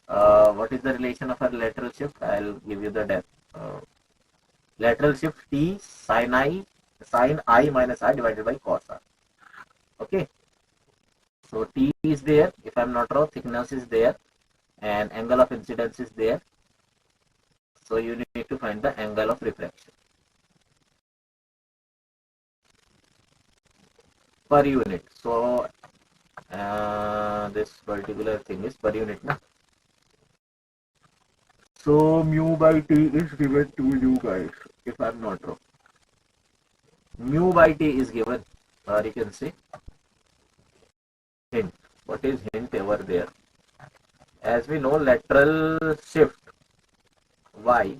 [SPEAKER 1] What is the relation of a lateral shift? I'll give you the depth. Lateral shift T sin I minus R divided by cos R. Okay, so T is there, if I'm not wrong, thickness is there, and angle of incidence is there. So you need to find the angle of refraction per unit. So this particular thing is per unit now. So mu by T is given to you guys, if I'm not wrong. Mu by T is given, or you can say hint. What is hint over there? As we know, lateral shift y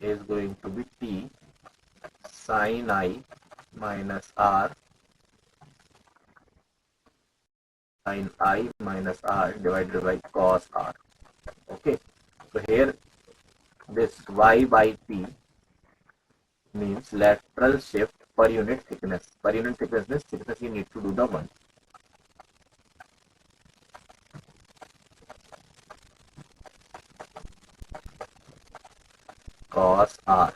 [SPEAKER 1] is going to be T sin I minus R sin I minus R divided by cos R. Okay, so here this y by T means lateral shift per unit thickness. Per unit thickness you need to do the 1. Cos R.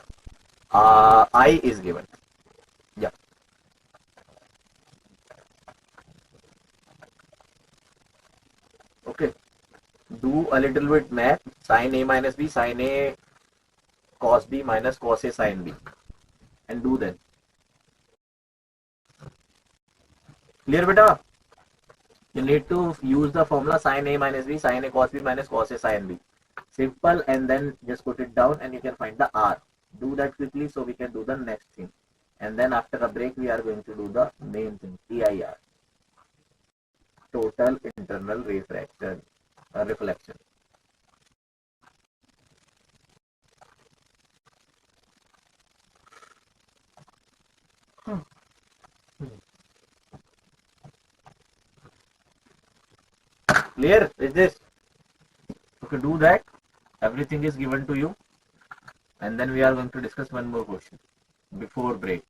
[SPEAKER 1] I is given. Yeah. Okay. Do a little bit math. Sin A minus B, sin A cos B minus cos A sin B. And do then. Clear, beta? You need to use the formula sin A minus B, sin A cos B minus cos A sin B. Simple, and then just put it down and you can find the R. Do that quickly so we can do the next thing. And then after a break, we are going to do the main thing, TIR. Total internal refraction, reflection. Clear? Is this? Okay, do that. Everything is given to you. And then we are going to discuss one more question before break.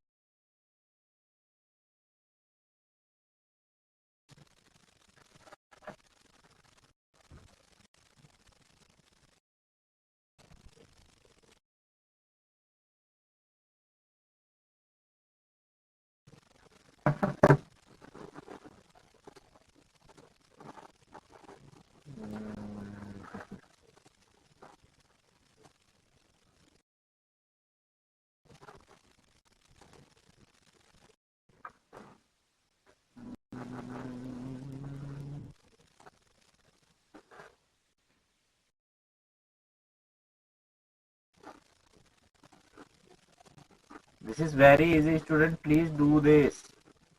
[SPEAKER 1] This is very easy, student. Please do this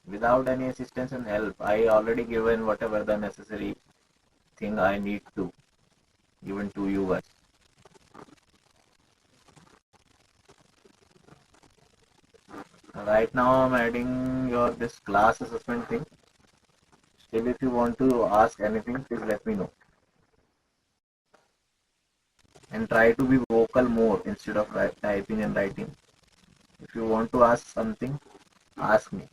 [SPEAKER 1] without any assistance and help. I already given whatever the necessary thing I need to given to you guys. Right now I'm adding your this class assessment thing. Still, if you want to ask anything, please let me know. and try to be vocal more instead of typing and writing. If you want to ask something, ask me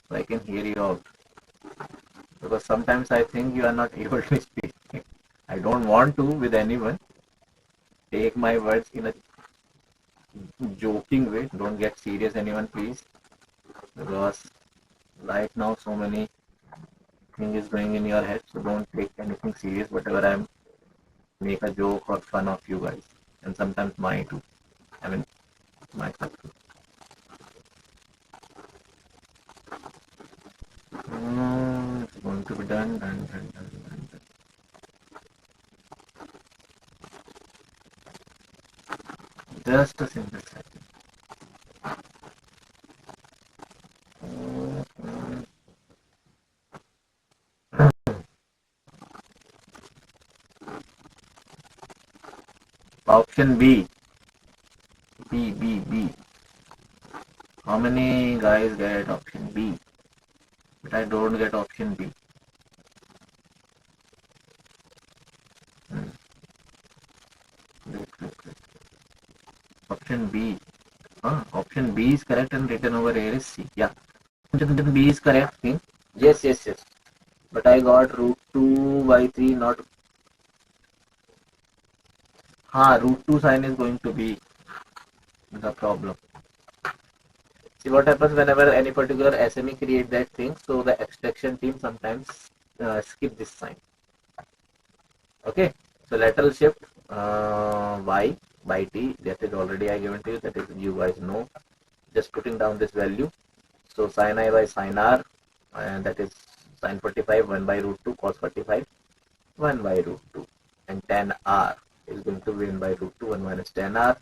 [SPEAKER 1] so I can hear you out. Because sometimes I think you are not able to speak. I don't want to with anyone. Take my words in a joking way. Don't get serious, anyone, please. Because right now so many things is going in your head. So don't take anything serious. Whatever I'm make a joke or fun of you guys, and sometimes mine too. I mean myself too. It's going to be done. Just a simple second. Option B. B. How many guys get option B? But I don't get option B. Option B. Option B is correct and written over here is C. Yeah. Option B is correct thing. Yes. But I got root 2 by 3 not. Root 2 sign is going to be the problem. See what happens whenever any particular SME create that thing, so the extraction team sometimes skip this sign. Okay, so lateral shift y by t, that is already I given to you, that is you guys know. Just putting down this value. So sin I by sin r, and that is sin 45 1 by root 2 cos 45 1 by root 2, and tan r is going to be 1 by root 2 1 minus tan r.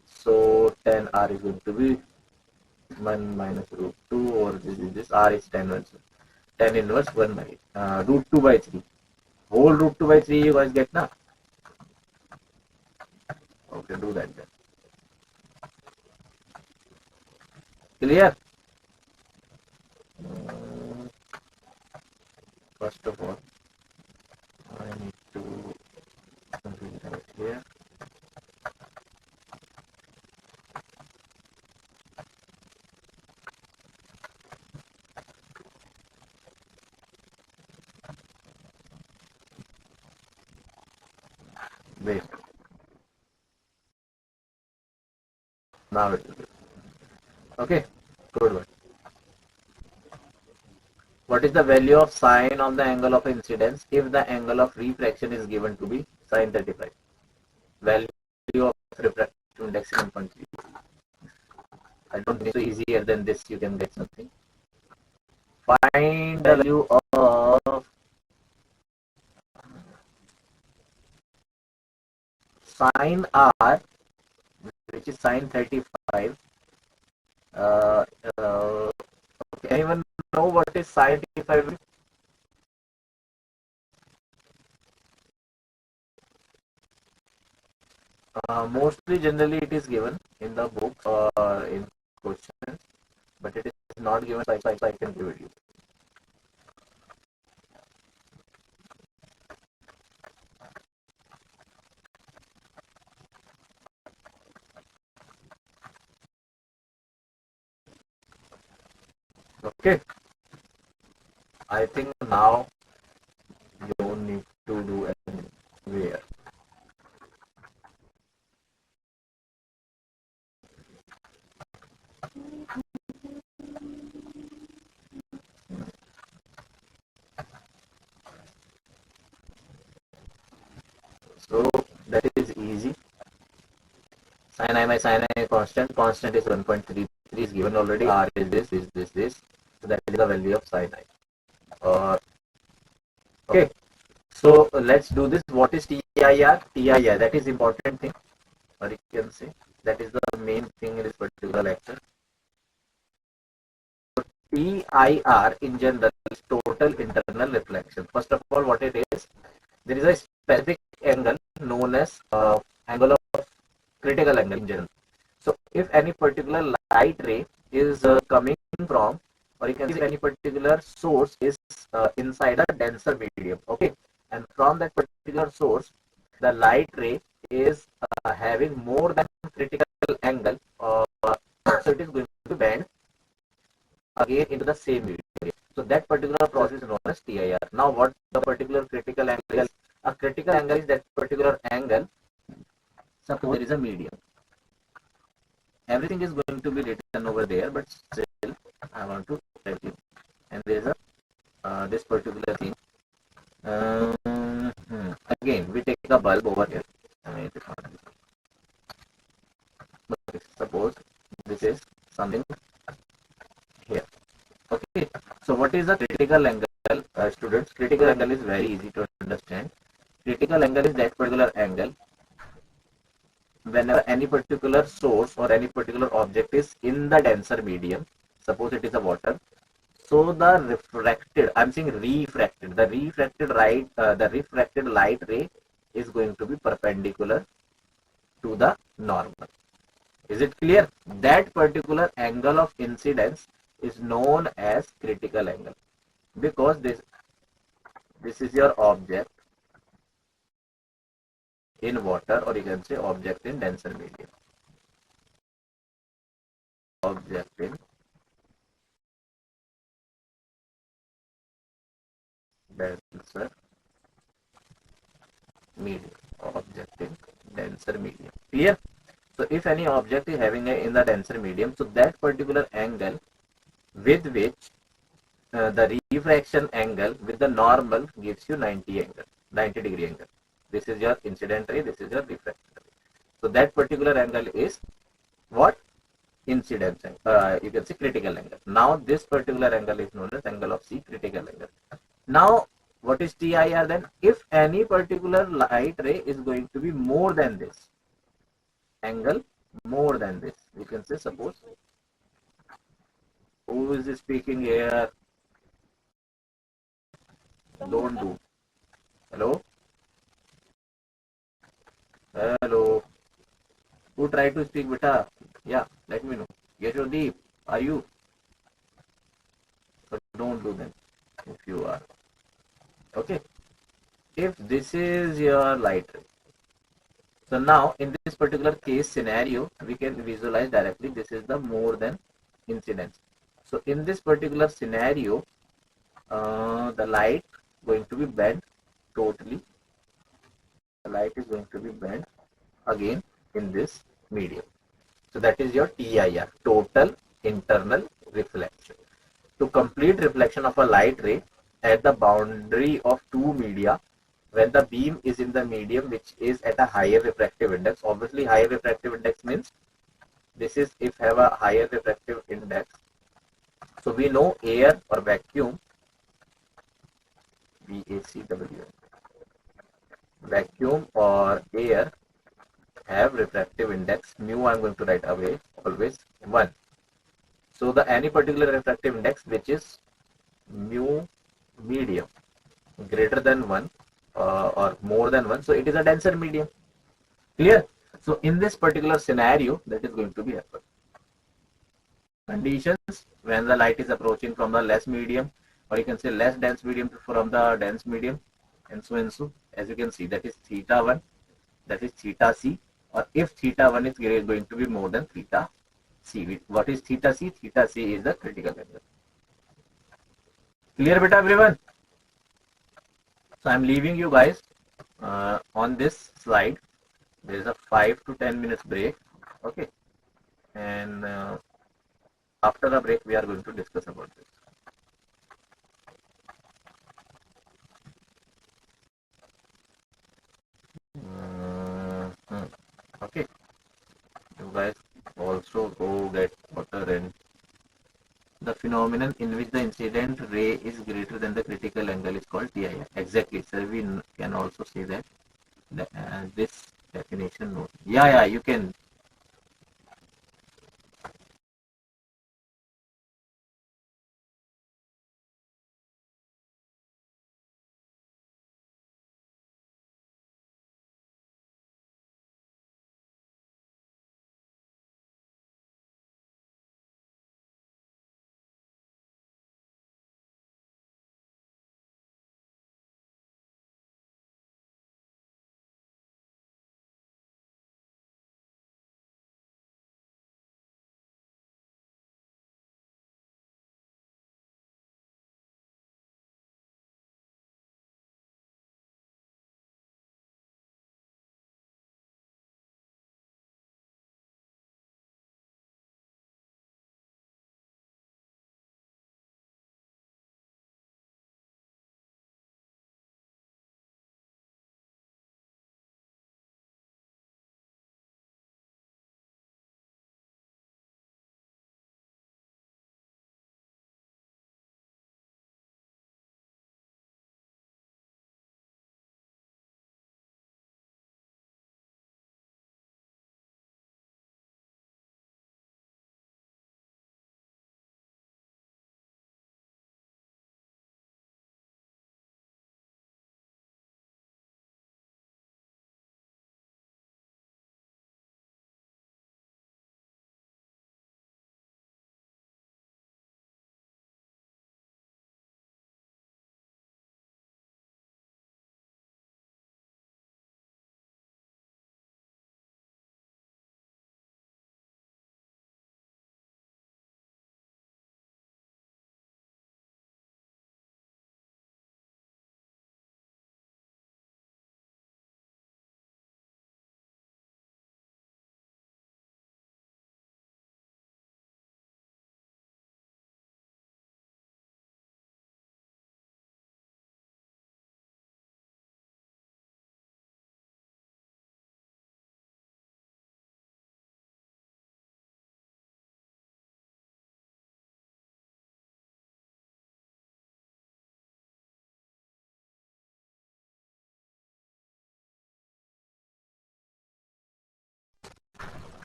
[SPEAKER 1] So tan r is going to be 1 minus root 2, or this r is tan inverse 1 by root 2 by 3. Whole root 2 by 3 you guys get now. Okay, do that then. Clear? First of all, I need to right here. Wait. Now it will be. Okay, good one. What is the value of sine on the angle of incidence if the angle of refraction is given to be sine 35? Value of refraction index 1.3. I don't think so easier than this you can get something. Find the value of sine r, which is sine 35. Okay. Anyone know what is sine 35? Mostly, generally, it is given in the book or in questions, but it is not given. So I can give it you. Okay. I think now you don't need to do anything. Where? So that is easy. Sin I by sin I constant. Constant is 1.33 is given already. R is this. So that is the value of sin I. Okay. So let's do this. What is TIR? TIR, that is important thing, or you can say that is the main thing in this particular lecture. TIR in general is total internal reflection. First of all, what it is, there is a specific angle known as angle of critical angle in general. So if any particular light ray is coming from, or you can say any particular source is inside a denser medium, okay, and from that particular source the light ray is having more than critical angle, so it is going to bend again into the same medium. So that particular process is known as TIR. Now what the particular critical angle is? A critical angle is that particular angle. Suppose there is a medium. Everything is going to be written over there, but still I want to tell you. And there is a this particular thing. Again, we take a bulb over here. Suppose this is something here. Okay. So what is the critical angle, students? Critical angle is very easy to understand. Critical angle is that particular angle whenever any particular source or any particular object is in the denser medium. Suppose it is a water. So the refracted, I'm saying refracted, the refracted light ray is going to be perpendicular to the normal. Is it clear? That particular angle of incidence is known as critical angle, because this is your object in water, or you can say object in denser medium. Object in denser medium. Object in denser medium. Clear? So if any object is having in the denser medium, so that particular angle with which the refraction angle with the normal gives you 90 degree angle. This is your incident ray, this is your refraction ray. So that particular angle is what? Incidence angle. You can say critical angle. Now this particular angle is known as angle of C, critical angle. Now what is TIR then? If any particular light ray is going to be more than this angle, more than this, you can say, suppose, who is speaking here? Don't do. Hello? Hello? Who tried to speak, beta? Yeah, let me know. Yashordeep, are you? But don't do that if you are. Okay. If this is your light ray. So now in this particular case scenario, we can visualize directly this is the more than incidence. So in this particular scenario, the light going to be bent totally. The light is going to be bent again in this medium. So that is your TIR, total internal reflection. To complete reflection of a light ray at the boundary of two media, when the beam is in the medium which is at a higher refractive index. Obviously higher refractive index means this is if have a higher refractive index. So we know air or vacuum, VACW, vacuum or air have refractive index mu. I'm going to write away always 1. So the any particular refractive index which is mu medium greater than 1 or more than 1, so it is a denser medium. Clear? So in this particular scenario, that is going to be happen. Conditions when the light is approaching from the less medium, or you can say less dense medium from the dense medium, and so and so. As you can see, that is theta 1, that is theta c, or if theta 1 is going to be more than theta c. What is theta c? Theta c is the critical angle. Clear, beta, everyone? So I'm leaving you guys on this slide. There is a 5 to 10 minutes break. Okay, and after the break we are going to discuss about this. Okay, you guys also go get water. And the phenomenon in which the incident ray is greater than the critical angle is called TIR. Exactly, sir. We can also say that this definition. No. Yeah, you can.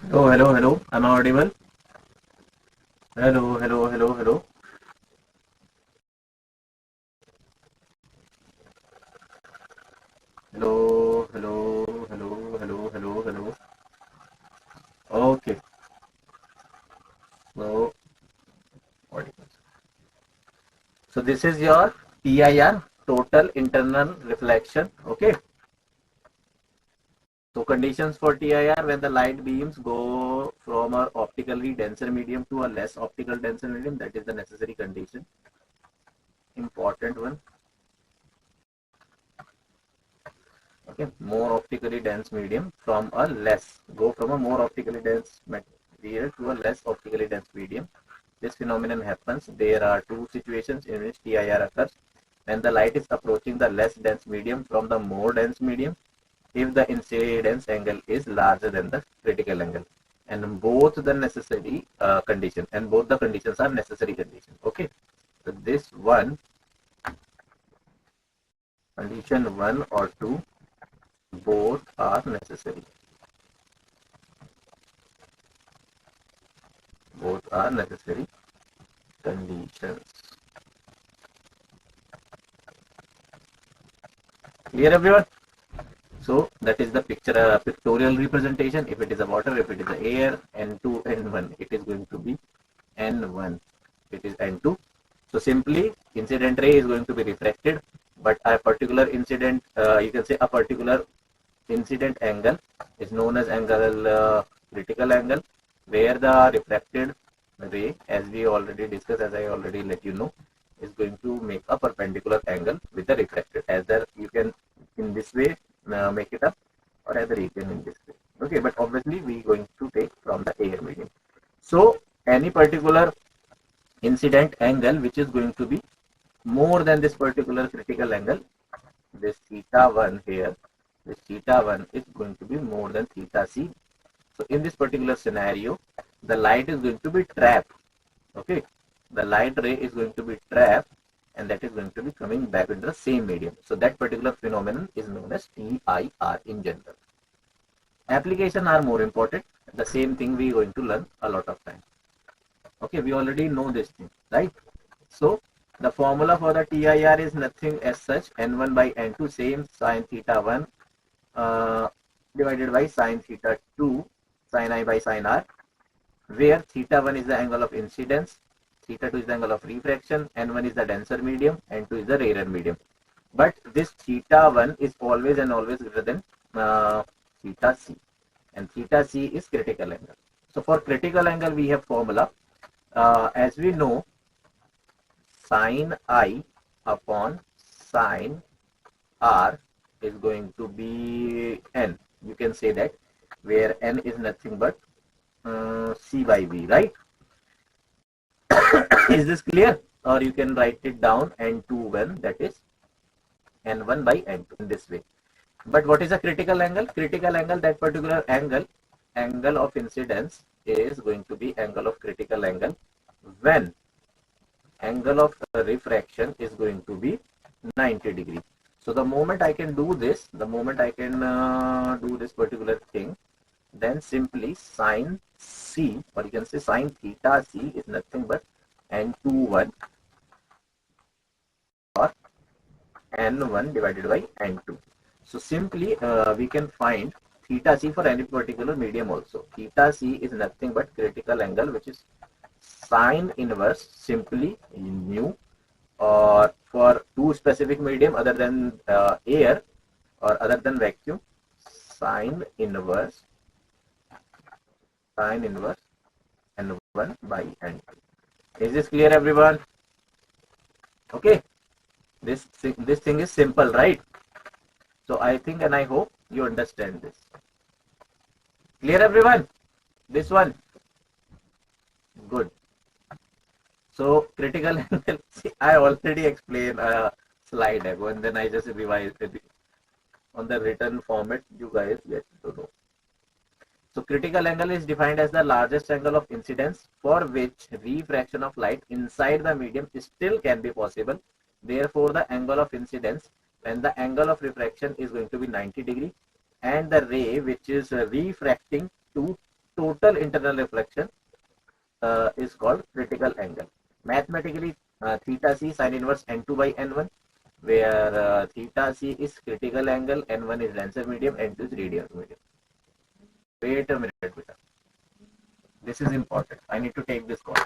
[SPEAKER 1] Oh, hello, hello. Am I audible? Hello, hello, hello, hello. Hello, hello, hello, hello, hello, hello. Okay. So, audible. So this is your TIR, total internal reflection. Okay. So conditions for TIR when the light beams go from a optically denser medium to a less optical denser medium, that is the necessary condition. Important one. Okay, more optically dense medium from a less, go from a more optically dense material to a less optically dense medium. This phenomenon happens. There are two situations in which TIR occurs. When the light is approaching the less dense medium from the more dense medium, if the incidence angle is larger than the critical angle, and both the necessary condition, and both the conditions are necessary condition. Okay, so this one, condition 1 or 2, both are necessary. Both are necessary conditions. Clear, everyone? So that is the picture, pictorial representation. If it is a water, if it is a air, N2, N1, it is going to be N1. It is N2. So simply incident ray is going to be refracted, but a particular incident, you can say a particular incident angle is known as angle, critical angle, where the refracted ray, as we already discussed, as I already let you know, is going to make a perpendicular angle with the refracted. Either you can in this way make it up, or either you can in this way. Okay, but obviously we are going to take from the air medium. So any particular incident angle which is going to be more than this particular critical angle, this theta 1 here, this theta 1 is going to be more than theta c. So in this particular scenario, the light is going to be trapped. Okay, the light ray is going to be trapped, and that is going to be coming back into the same medium. So that particular phenomenon is known as TIR in general. Application are more important. The same thing we are going to learn a lot of time. Okay, we already know this thing, right? So the formula for the TIR is nothing as such, N1 by N2, same, sine theta 1 divided by sine theta 2, sine I by sine R, where theta 1 is the angle of incidence, theta 2 is the angle of refraction, N1 is the denser medium, N2 is the rarer medium. But this theta 1 is always and always greater than theta c, and theta c is critical angle. So for critical angle we have formula, as we know, sine I upon sine R is going to be N. You can say that, where N is nothing but C by V, right? Is this clear? Or you can write it down N21, that is N1 by N2 in this way. But what is a critical angle? Critical angle, that particular angle, angle of incidence is going to be angle of critical angle when angle of refraction is going to be 90 degree. So the moment I can do this, the moment I can do this particular thing, then simply sine C, or you can say sine theta C, is nothing but N21 or N1 divided by N2. So simply we can find theta C for any particular medium also. Theta C is nothing but critical angle, which is sine inverse simply nu, or for two specific medium other than air or other than vacuum, sine inverse N1 by N2. Is this clear, everyone? Okay, this thing is simple, right? So I think and I hope you understand this. Clear, everyone? This one, good. So critical angle, see, I already explained a slide ago, and then I just revised it on the written format. You guys get to know. So critical angle is defined as the largest angle of incidence for which refraction of light inside the medium still can be possible. Therefore, the angle of incidence when the angle of refraction is going to be 90 degree, and the ray which is refracting to total internal reflection is called critical angle. Mathematically, theta c sine inverse n2 by n1, where theta c is critical angle, n1 is denser medium, n2 is radial medium. Wait a minute, beta. This is important. I need to take this call.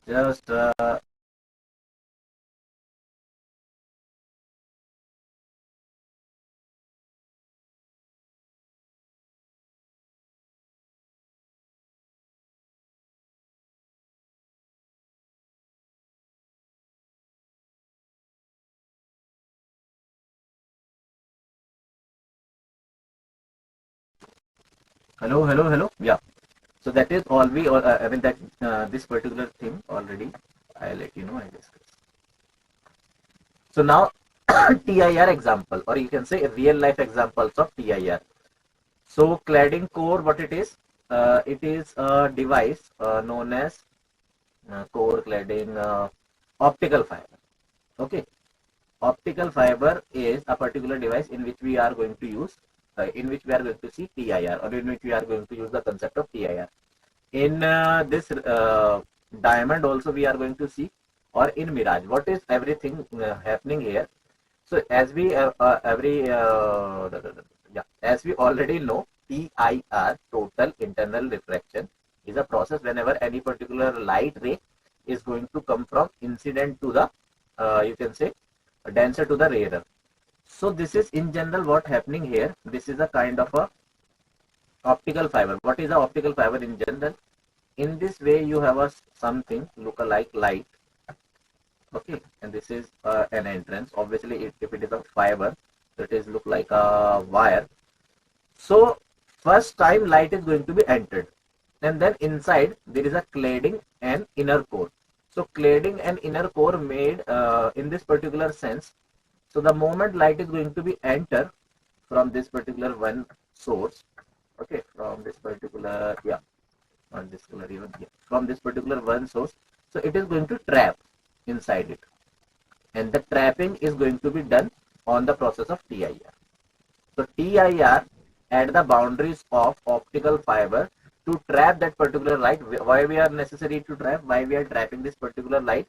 [SPEAKER 1] Just hello. Yeah. So that is all we, I mean that this particular thing already I'll let you know. I discuss. So now TIR example, or you can say real life examples of TIR. So cladding core, what it is? It is a device known as core cladding optical fiber. Okay, optical fiber is a particular device in which we are going to use, in which we are going to see TIR, or in which we are going to use the concept of TIR. In this diamond also we are going to see, or in mirage. What is everything happening here? So as we as we already know, TIR, total internal refraction, is a process whenever any particular light ray is going to come from incident to the you can say denser to the rarer. So this is in general what happening here. This is a kind of a optical fiber. What is the optical fiber in general? In this way you have a something look alike light. Okay, and this is an entrance. Obviously if it is a fiber, it is look like a wire. So first time light is going to be entered, and then inside there is a cladding and inner core. So cladding and inner core made in this particular sense. So the moment light is going to be enter from this particular one source, okay, from this particular not this color even, from this particular one source, so it is going to trap inside it, and the trapping is going to be done on the process of TIR. So TIR at the boundaries of optical fiber to trap that particular light. Why we are necessary to trap? Why we are trapping this particular light?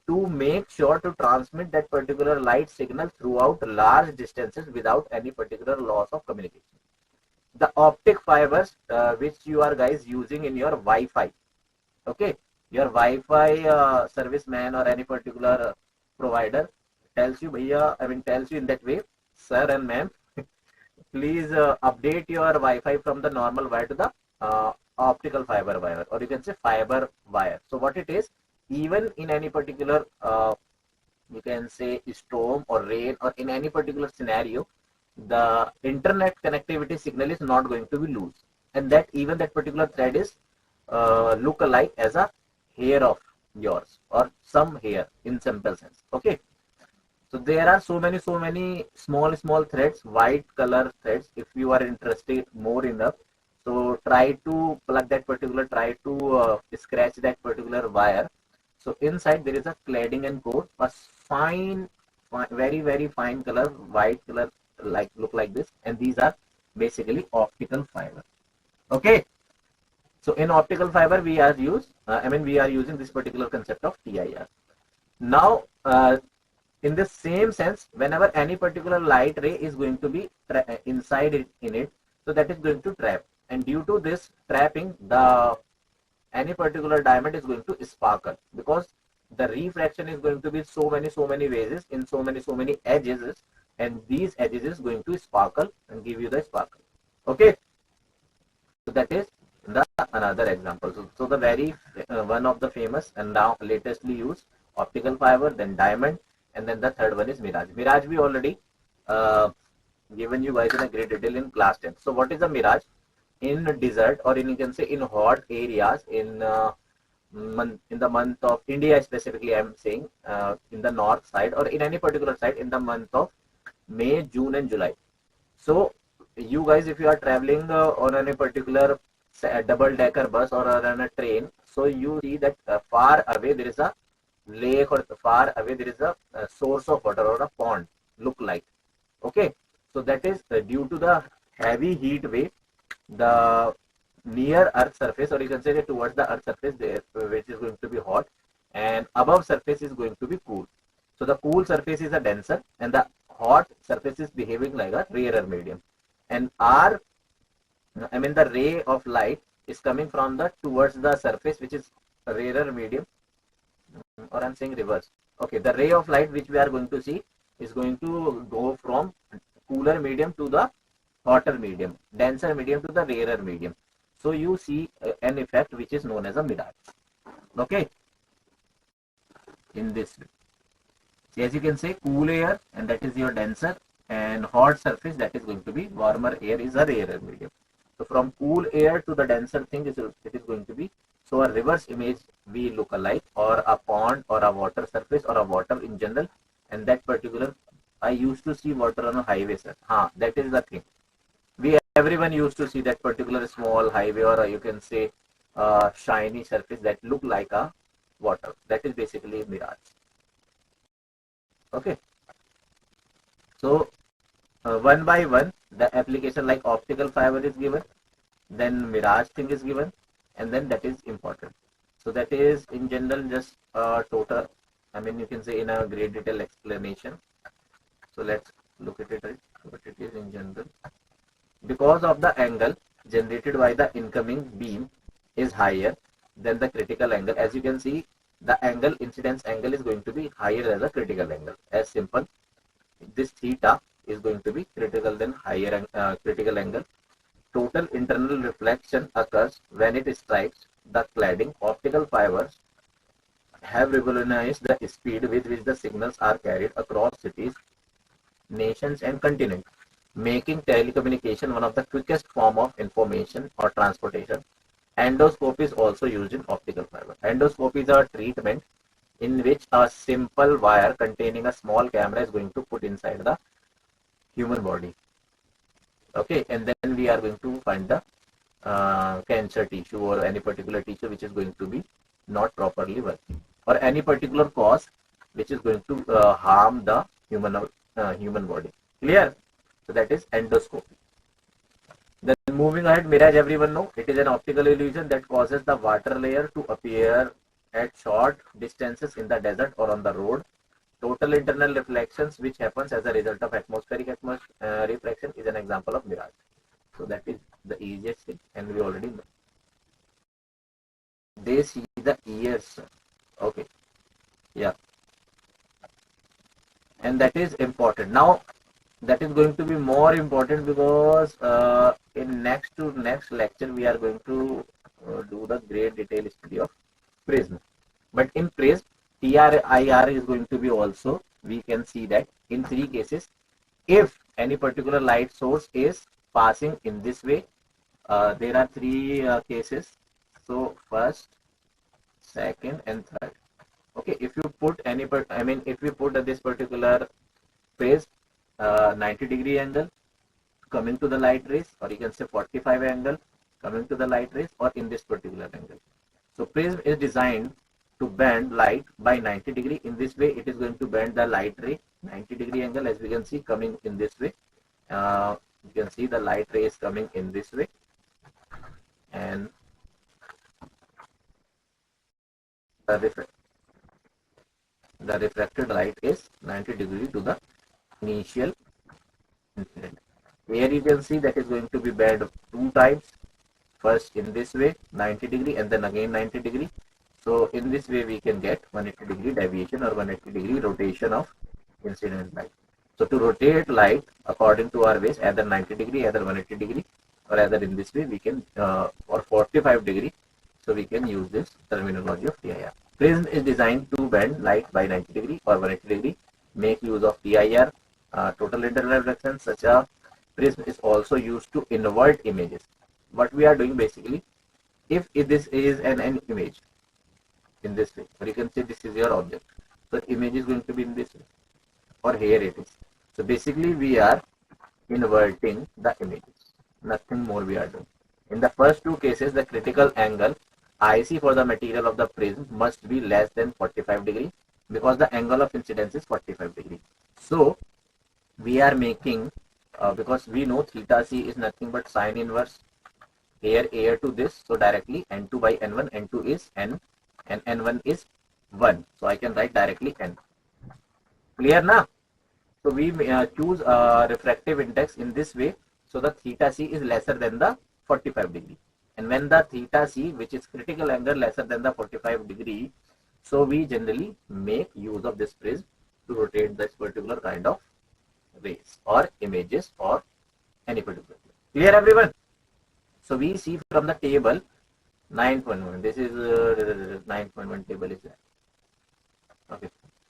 [SPEAKER 1] To make sure to transmit that particular light signal throughout large distances without any particular loss of communication. The optic fibers which you are guys using in your Wi-Fi, okay, your Wi-Fi serviceman or any particular provider tells you, bhaiya, I mean tells you in that way, sir and ma'am, please update your Wi-Fi from the normal wire to the optical fiber wire, or you can say fiber wire. So what it is, even in any particular you can say storm or rain or in any particular scenario, the internet connectivity signal is not going to be loose, and that even that particular thread is look alike as a hair of yours or some hair in simple sense. Okay, so there are so many small threads, white color threads. If you are interested more enough, so try to plug that particular, try to scratch that particular wire. So inside there is a cladding and core, a fine, very fine color, white color, like look like this, and these are basically optical fiber. Okay, so in optical fiber we are we are using this particular concept of TIR. Now in the same sense, whenever any particular light ray is going to be inside it, so that is going to trap, and due to this trapping, the any particular diamond is going to sparkle, because the refraction is going to be so many ways in so many edges, and these edges is going to sparkle and give you the sparkle. Okay, so that is the another example. So the very one of the famous and now latestly used optical fiber, then diamond, and then the third one is mirage. Mirage we already given you guys in a great detail in class 10. So what is a mirage? In desert, or in you can say in hot areas in the month of India specifically, I am saying in the north side or in any particular side in the month of May, June and July. So you guys, if you are traveling on any particular double decker bus or on a train, so you see that far away there is a lake, or far away there is a source of water or a pond look like. Okay, so that is due to the heavy heat wave, the near earth surface, or you can say that towards the earth surface there, which is going to be hot, and above surface is going to be cool. So the cool surface is a denser and the hot surface is behaving like a rarer medium. And the ray of light is coming from the towards the surface which is a rarer medium, or I'm saying reverse. Okay, the ray of light which we are going to see is going to go from cooler medium to the hotter medium, denser medium to the rarer medium. So you see an effect which is known as a mirage. Okay, in this way. So as you can say, cool air, and that is your denser, and hot surface, that is going to be warmer air, is a rarer medium. So from cool air to the denser thing, it is going to be, so a reverse image we look alike, or a pond or a water surface or a water in general, and that particular, I used to see water on a highway, sir. That is the thing. Everyone used to see that particular small highway, or you can say shiny surface that look like a water. That is basically mirage. Okay. So one by one, the application like optical fiber is given, then mirage thing is given, and then that is important. So that is in general just total, you can say in a great detail explanation. So let's look at it, what it is in general. Because of the angle generated by the incoming beam is higher than the critical angle. As you can see, the angle, incidence angle, is going to be higher than the critical angle. As simple, this theta is going to be critical than higher critical angle. Total internal reflection occurs when it strikes the cladding. Optical fibers have revolutionized the speed with which the signals are carried across cities, nations, and continents, making telecommunication one of the quickest form of information or transportation. Endoscope is also used in optical fiber. Endoscope is a treatment in which a simple wire containing a small camera is going to put inside the human body. Okay, and then we are going to find the cancer tissue or any particular tissue which is going to be not properly working, or any particular cause which is going to harm the human body. Clear? So that is endoscopy. Then moving ahead, mirage, everyone know, it is an optical illusion that causes the water layer to appear at short distances in the desert or on the road. Total internal reflections which happens as a result of atmospheric refraction is an example of mirage. So that is the easiest thing, and we already know. They see the ears. Okay, yeah, and that is important. Now that is going to be more important because in next lecture we are going to do the great detail study of prism. But in prism, TIR is going to be also, we can see that in three cases, if any particular light source is passing in this way, there are three cases. So first, second, and third. Okay, if you put if we put this particular phase 90-degree angle coming to the light rays, or you can say 45 angle coming to the light rays, or in this particular angle. So prism is designed to bend light by 90-degree. In this way, it is going to bend the light ray 90-degree angle, as we can see coming in this way. You can see the light ray is coming in this way, and the refracted light is 90-degree to the initial incident. Here you can see that is going to be bent two times. First in this way 90-degree, and then again 90-degree. So in this way we can get 180-degree deviation or 180-degree rotation of incident light. So to rotate light according to our ways, either 90-degree, either 180-degree, or either in this way we can or 45-degree. So we can use this terminology of TIR. Prism is designed to bend light by 90-degree or 180-degree. Make use of TIR, total internal reflection. Such a prism is also used to invert images. What we are doing basically, if this is an image in this way, or you can say this is your object, so the image is going to be in this way, or here it is. So basically we are inverting the images, nothing more we are doing. In the first two cases, the critical angle IC for the material of the prism must be less than 45-degree, because the angle of incidence is 45-degree. So we are making because we know theta c is nothing but sine inverse air to this, so directly n2 by n1, n2 is n and n1 is 1, so I can write directly n. Clear na? So we choose refractive index in this way, so the theta c is lesser than the 45 degree, and when the theta c, which is critical angle, lesser than the 45 degree, so we generally make use of this prism to rotate this particular kind of rays or images or any particular. Clear everyone? So we see from the table 9.1. This is 9.1 table is there. Okay,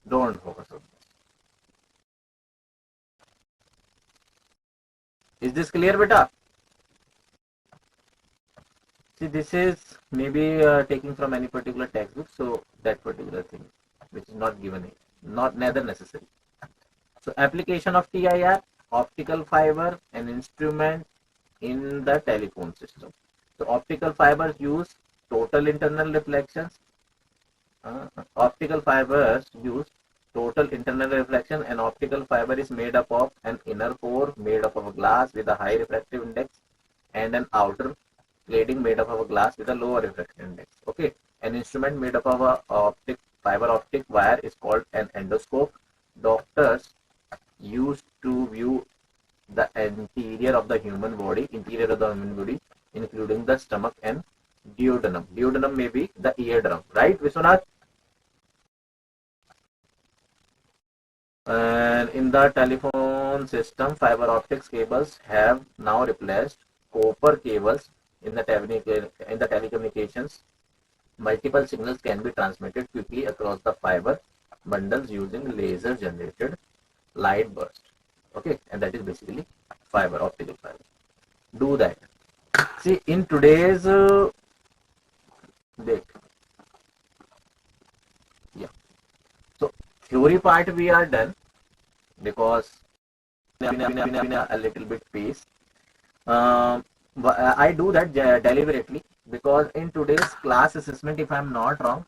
[SPEAKER 1] don't focus on this. Is this clear, beta? See, this is maybe taking from any particular textbook, so that particular thing which is not given here, not neither necessary. So application of TIR, optical fiber, an instrument in the telephone system. So optical fibers use total internal reflections. Optical fibers use total internal reflection. An optical fiber is made up of an inner core made up of a glass with a high refractive index and an outer plating made up of a glass with a lower refractive index. Okay, an instrument made up of a fiber optic wire is called an endoscope. Doctors used to view the interior of the human body, including the stomach and duodenum. Duodenum may be the eardrum, right, Vishwanath? And in the telephone system, fiber optics cables have now replaced copper cables in the telecommunications. Multiple signals can be transmitted quickly across the fiber bundles using laser generated light burst. Okay, and that is basically optical fiber. Do that. See, in today's yeah. So theory part we are done because a little bit pace. I do that deliberately because in today's class assessment, if I'm not wrong,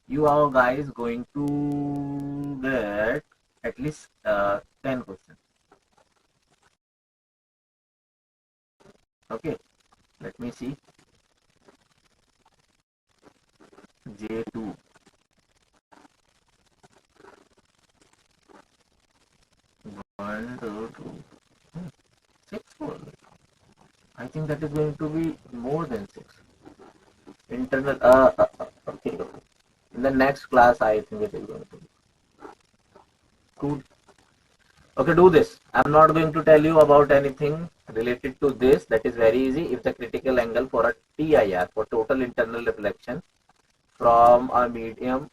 [SPEAKER 1] you are guys going to get at least 10 questions. Okay, let me see. J2. One, two, two. 6 4. I think that is going to be more than 6. Internal. Okay. In the next class, I think it is going to be. Cool. Okay, do this. I'm not going to tell you about anything related to this. That is very easy. If the critical angle for a TIR, for total internal reflection, from a medium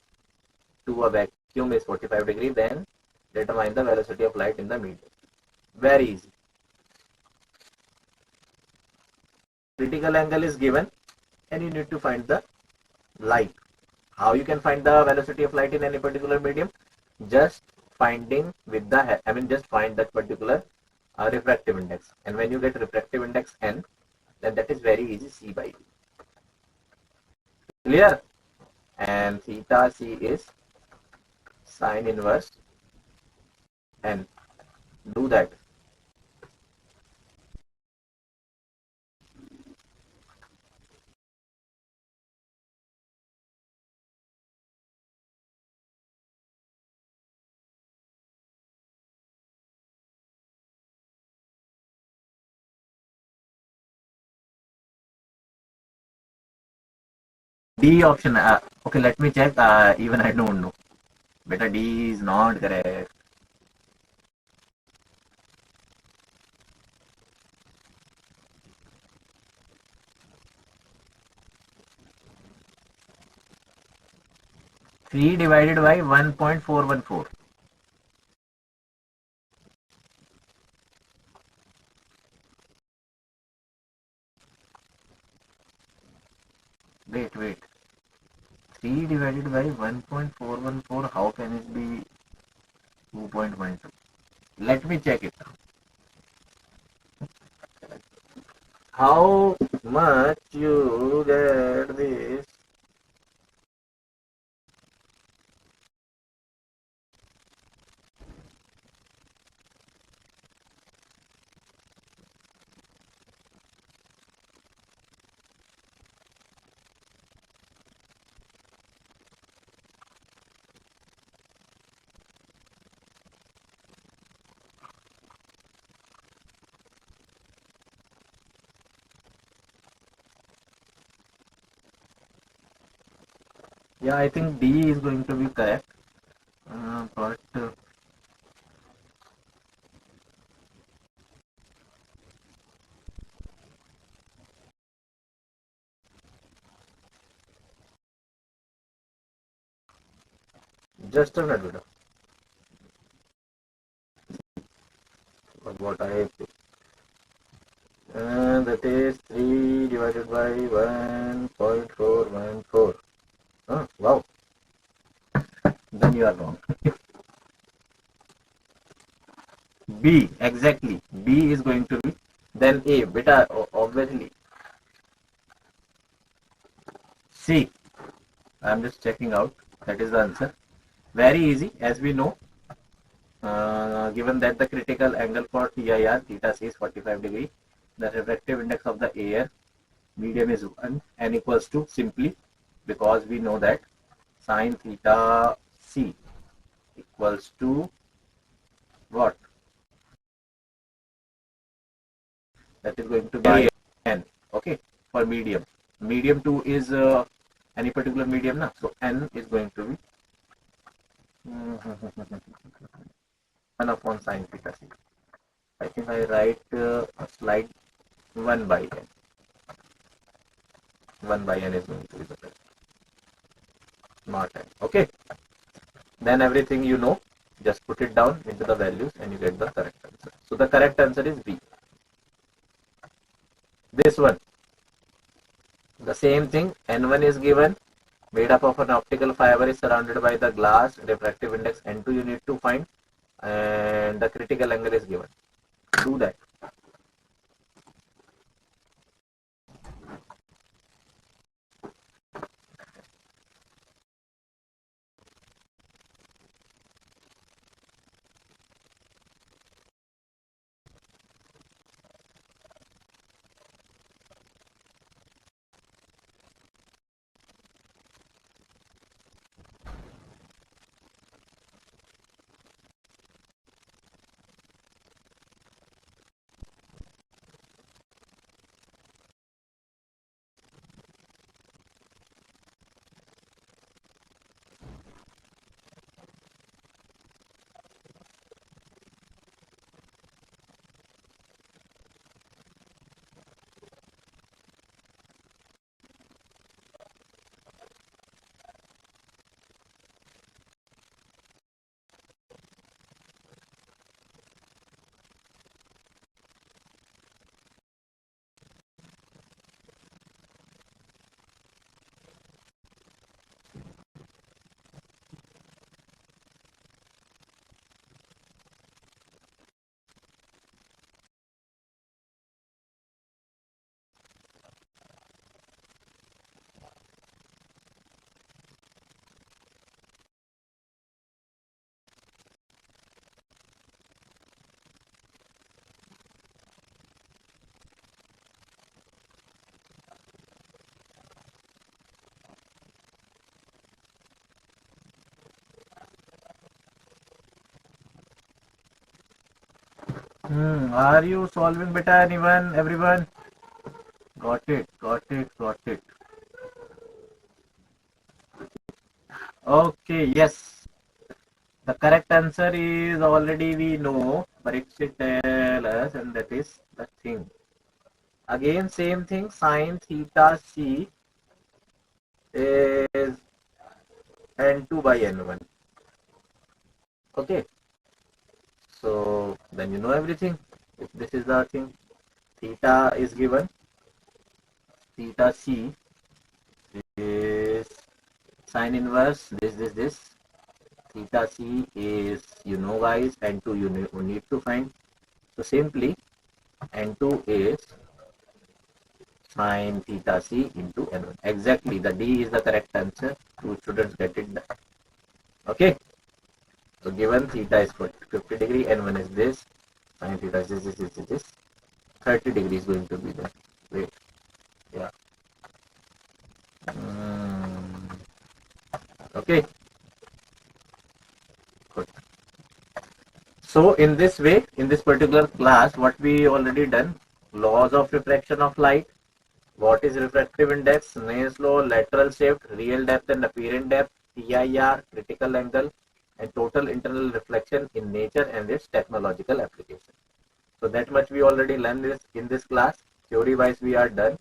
[SPEAKER 1] to a vacuum is 45 degree, then determine the velocity of light in the medium. Very easy. Critical angle is given and you need to find the light. How you can find the velocity of light in any particular medium? Just finding with the, just find that particular refractive index. And when you get refractive index n, then that is very easy, C by D. Clear? And theta C is sine inverse n. Do that. D option. Okay, let me check. Even I don't know. Beta D is not correct. Three divided by 1.414. Wait. 3 divided by 1.414. How can it be 2.12? Let me check it. How much you get this? Yeah, I think D is going to be correct. But just a minute. What I that is 3 divided by 1.414. Wow, then you are wrong. B, exactly. B is going to be then A. Beta, obviously. C. I am just checking out. That is the answer. Very easy, as we know. Given that the critical angle for TIR, theta C is 45 degree, the refractive index of the air, medium is 1, n equals to simply, because we know that sine theta C equals to what? That is going to be n. Okay, for medium. Medium 2 is any particular medium, na? So n is going to be 1 upon sine theta C. I think I write a slide 1 by n. 1 by n is going to be the best. Not n. Okay. Then everything you know, just put it down into the values and you get the correct answer. So the correct answer is B. This one. The same thing, N1 is given, made up of an optical fiber, is surrounded by the glass, refractive index N2 you need to find, and the critical angle is given. Do that. Are you solving better, anyone? Everyone? Got it, got it, got it. Okay, yes. The correct answer is already we know, but it should tell us, and that is the thing. Again, same thing, sine theta C is n2 by n1. Okay, so then you know everything. If this is the thing, theta is given, theta C is sine inverse this. Theta C is, you know guys, n2 you need to find. So simply n2 is sine theta C into n1. Exactly, the D is the correct answer. Two students get it done. Okay. So given theta is 50 degree, n1 is this, sine theta is this, 30 degree is going to be there. Wait, yeah. Okay, good. So in this way, in this particular class, what we already done, laws of refraction of light, What is refractive index? Snell's law, lateral shift, real depth and apparent depth, TIR, critical angle, and total internal reflection in nature and its technological application. So that much we already learned this in this class. Theory wise we are done.